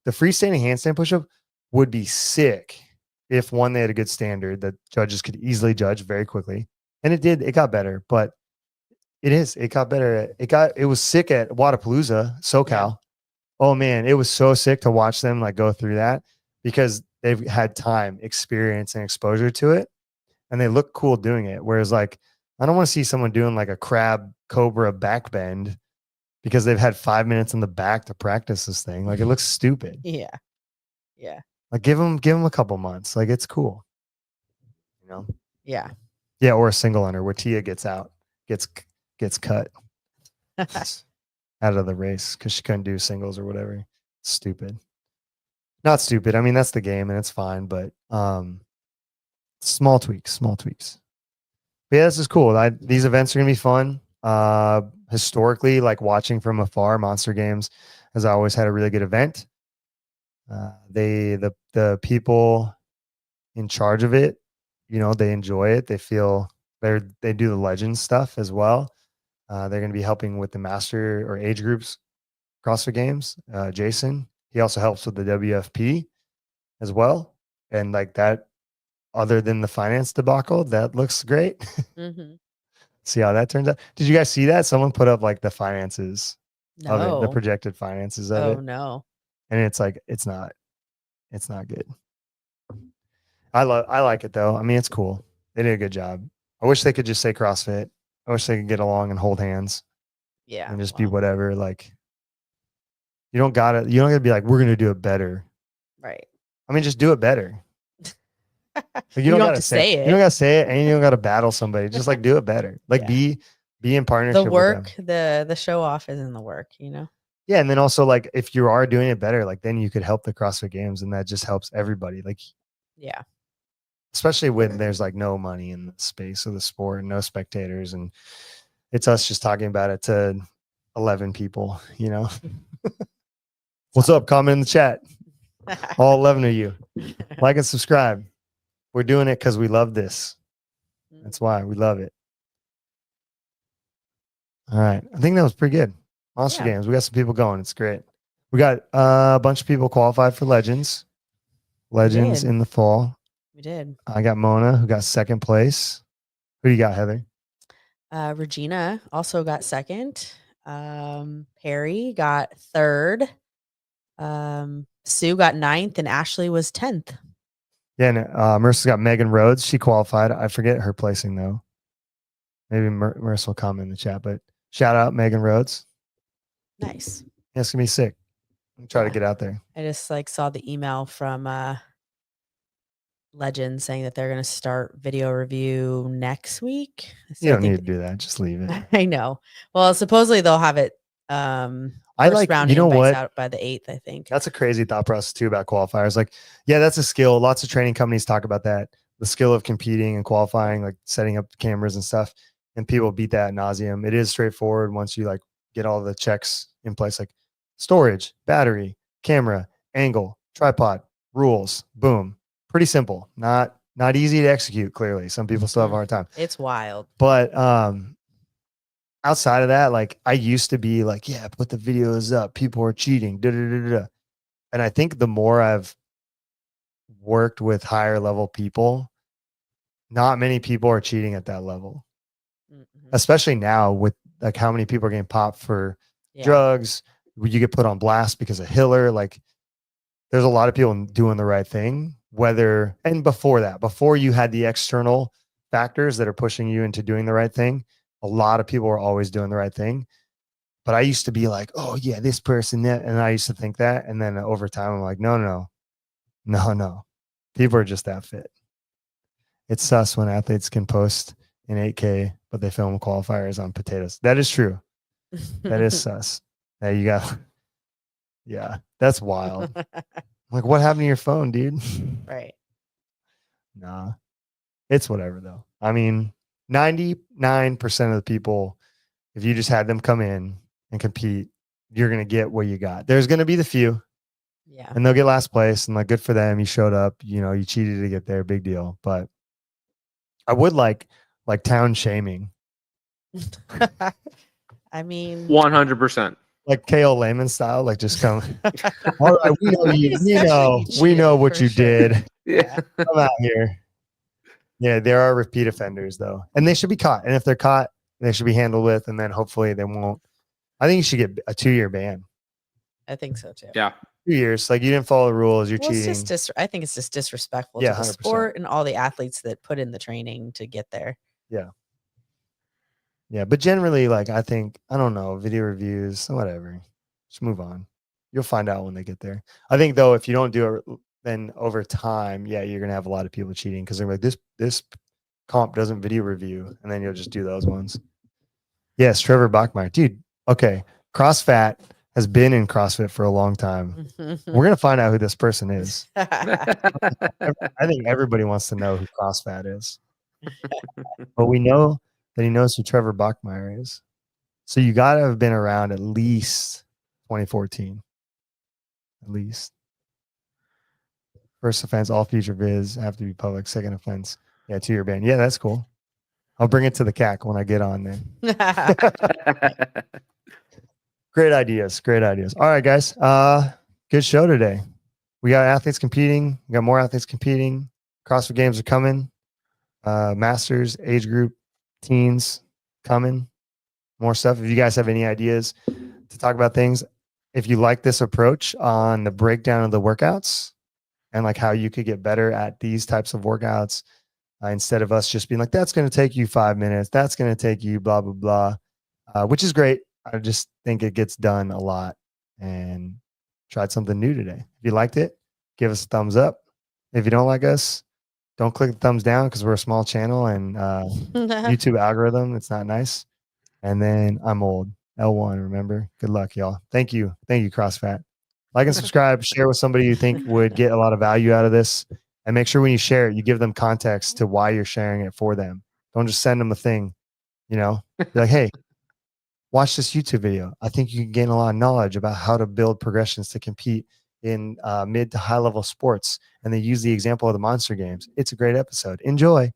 [SPEAKER 1] The freestanding handstand push-up would be sick if, one, they had a good standard that judges could easily judge very quickly. And it got better, but it got better. It was sick at Wadapalooza, SoCal. Yeah. Oh man, it was so sick to watch them like go through that because they've had time, experience, and exposure to it. And they look cool doing it. Whereas, like, I don't want to see someone doing like a crab cobra back bend because they've had 5 minutes in the back to practice this thing. Like, it looks stupid.
[SPEAKER 2] Yeah. Yeah.
[SPEAKER 1] Like, give them a couple months. Like, it's cool. You know?
[SPEAKER 2] Yeah.
[SPEAKER 1] Yeah. Or a single under where Tia gets cut out of the race because she couldn't do singles or whatever. Stupid. Not stupid. I mean, that's the game and it's fine, but small tweaks. But yeah, this is cool. These events are gonna be fun. Historically, like watching from afar, Monster Games has always had a really good event. The people in charge of it, they enjoy it. They feel they do the legend stuff as well. They're going to be helping with the master or age groups CrossFit Games. Jason, he also helps with the WFP as well. And like that, other than the finance debacle, that looks great.
[SPEAKER 2] Mm-hmm.
[SPEAKER 1] See how that turns out. Did you guys see that? Someone put up like the finances of it, the
[SPEAKER 2] No.
[SPEAKER 1] projected finances of
[SPEAKER 2] Oh
[SPEAKER 1] it.
[SPEAKER 2] no.
[SPEAKER 1] And it's like, it's not good. I like it though. I mean, it's cool. They did a good job. I wish they could just say CrossFit. I wish they could get along and hold hands
[SPEAKER 2] Yeah.
[SPEAKER 1] and just be
[SPEAKER 2] well,
[SPEAKER 1] whatever. Like you don't gotta be like, we're gonna do it better.
[SPEAKER 2] right.
[SPEAKER 1] I mean, just do it better. Like, you
[SPEAKER 2] You
[SPEAKER 1] don't
[SPEAKER 2] don't
[SPEAKER 1] gotta
[SPEAKER 2] have to say it.
[SPEAKER 1] You don't gotta say it, and you don't gotta battle somebody. Just like do it better. Like
[SPEAKER 2] Yeah.
[SPEAKER 1] be in partnership
[SPEAKER 2] The
[SPEAKER 1] with them.
[SPEAKER 2] work, the show off is in the work, you know?
[SPEAKER 1] Yeah, and then also like if you are doing it better, like then you could help the CrossFit Games, and that just helps everybody. Like
[SPEAKER 2] Yeah.
[SPEAKER 1] especially when there's like no money in the space of the sport and no spectators, and it's us just talking about it to 11 people. What's up? Comment in the chat. All 11 of you, like and subscribe. We're doing it because we love this. That's why we love it. All right. I think that was pretty good. Monster
[SPEAKER 2] Yeah.
[SPEAKER 1] Games. We got some people going. It's great. We got a bunch of people qualified for Legends. Legends
[SPEAKER 2] did.
[SPEAKER 1] in the fall.
[SPEAKER 2] We did.
[SPEAKER 1] I got Mona, who got second place. Who do you got, Heather?
[SPEAKER 2] Regina also got second. Perry got third. Sue got ninth, and Ashley was 10th.
[SPEAKER 1] Yeah, and Marissa's got Megan Rhodes. She qualified. I forget her placing though. Maybe Marissa will comment in the chat, but shout out Megan Rhodes.
[SPEAKER 2] Nice.
[SPEAKER 1] Yeah, it's gonna be sick. I'm try to
[SPEAKER 2] Yeah.
[SPEAKER 1] get out there.
[SPEAKER 2] I just saw the email from Legend saying that they're going to start video review next week. So
[SPEAKER 1] You
[SPEAKER 2] I
[SPEAKER 1] don't need
[SPEAKER 2] think
[SPEAKER 1] to do that. Just leave it.
[SPEAKER 2] I know. Well, supposedly they'll have it first round invites out by the 8th, I think.
[SPEAKER 1] That's a crazy thought process too about qualifiers. Like, yeah, that's a skill. Lots of training companies talk about that. The skill of competing and qualifying, like setting up cameras and stuff. And people beat that ad nauseum. It is straightforward once you like get all the checks in place, like storage, battery, camera, angle, tripod, rules, boom. Pretty simple. Not easy to execute, clearly. Some people still have a hard time.
[SPEAKER 2] It's wild.
[SPEAKER 1] But outside of that, like I used to be like, yeah, put the videos up. People are cheating. Da, da, da, da. And I think the more I've worked with higher level people, not many people are cheating at that level. Especially now with like how many people are getting popped for drugs. You get put on blast because of Hiller. Like there's a lot of people doing the right thing. And before you had the external factors that are pushing you into doing the right thing, a lot of people are always doing the right thing. But I used to be like, oh yeah, this person, that, and I used to think that. And then over time, I'm like, no. People are just that fit. It's sus when athletes can post in 8K, but they film qualifiers on potatoes. That is true. That is sus. Hey, you got, yeah, that's wild. Like, what happened to your phone, dude?
[SPEAKER 2] Right.
[SPEAKER 1] Nah, it's whatever though. I mean, 99% of the people, if you just had them come in and compete, you're going to get what you got. There's going to be the few.
[SPEAKER 2] Yeah.
[SPEAKER 1] And they'll get last place and like, good for them. You showed up, you cheated to get there. Big deal. But I would like town shaming.
[SPEAKER 2] I mean,
[SPEAKER 3] 100%.
[SPEAKER 1] Like KO Layman style, like just come. All right, we know you. We know what you did.
[SPEAKER 3] Yeah.
[SPEAKER 1] Come out here. Yeah, there are repeat offenders though, and they should be caught. And if they're caught, they should be handled with, and then hopefully they won't. I think you should get a 2-year ban.
[SPEAKER 2] I think so too.
[SPEAKER 3] Yeah.
[SPEAKER 1] 2 years, like you didn't follow the rules, you're cheating.
[SPEAKER 2] It's just I think it's just disrespectful
[SPEAKER 1] Yeah,
[SPEAKER 2] to the
[SPEAKER 1] 100%.
[SPEAKER 2] sport and all the athletes that put in the training to get there.
[SPEAKER 1] Yeah, but generally, like I think, I don't know, video reviews, whatever. Just move on. You'll find out when they get there. I think though, if you don't do it, then over time, yeah, you're gonna have a lot of people cheating because they're like, this comp doesn't video review, and then you'll just do those ones. Yes, Trevor Bachmeyer, dude. Okay, CrossFat has been in CrossFit for a long time. We're gonna find out who this person is. I think everybody wants to know who CrossFat is. But we know that he knows who Trevor Bachmeyer is. So you got to have been around at least 2014. At least. First offense, all future vids have to be public. Second offense, 2-year ban. Yeah, that's cool. I'll bring it to the CAC when I get on there. Great ideas. All right, guys. Good show today. We got athletes competing. We got more athletes competing. CrossFit Games are coming. Masters, age group, teens coming. More stuff. If you guys have any ideas to talk about things, if you like this approach on the breakdown of the workouts and like how you could get better at these types of workouts, instead of us just being like, that's going to take you 5 minutes. That's going to take you blah, blah, blah, which is great. I just think it gets done a lot and tried something new today. If you liked it, give us a thumbs up. If you don't like us, don't click the thumbs down because we're a small channel and YouTube algorithm. It's not nice. And then I'm old. L1, remember? Good luck, y'all. Thank you. Thank you, CrossFat. Like and subscribe. Share with somebody you think would get a lot of value out of this. And make sure when you share it, you give them context to why you're sharing it for them. Don't just send them a thing, Be like, hey, watch this YouTube video. I think you can gain a lot of knowledge about how to build progressions to compete in mid to high level sports. And they use the example of the Monster Games. It's a great episode. Enjoy.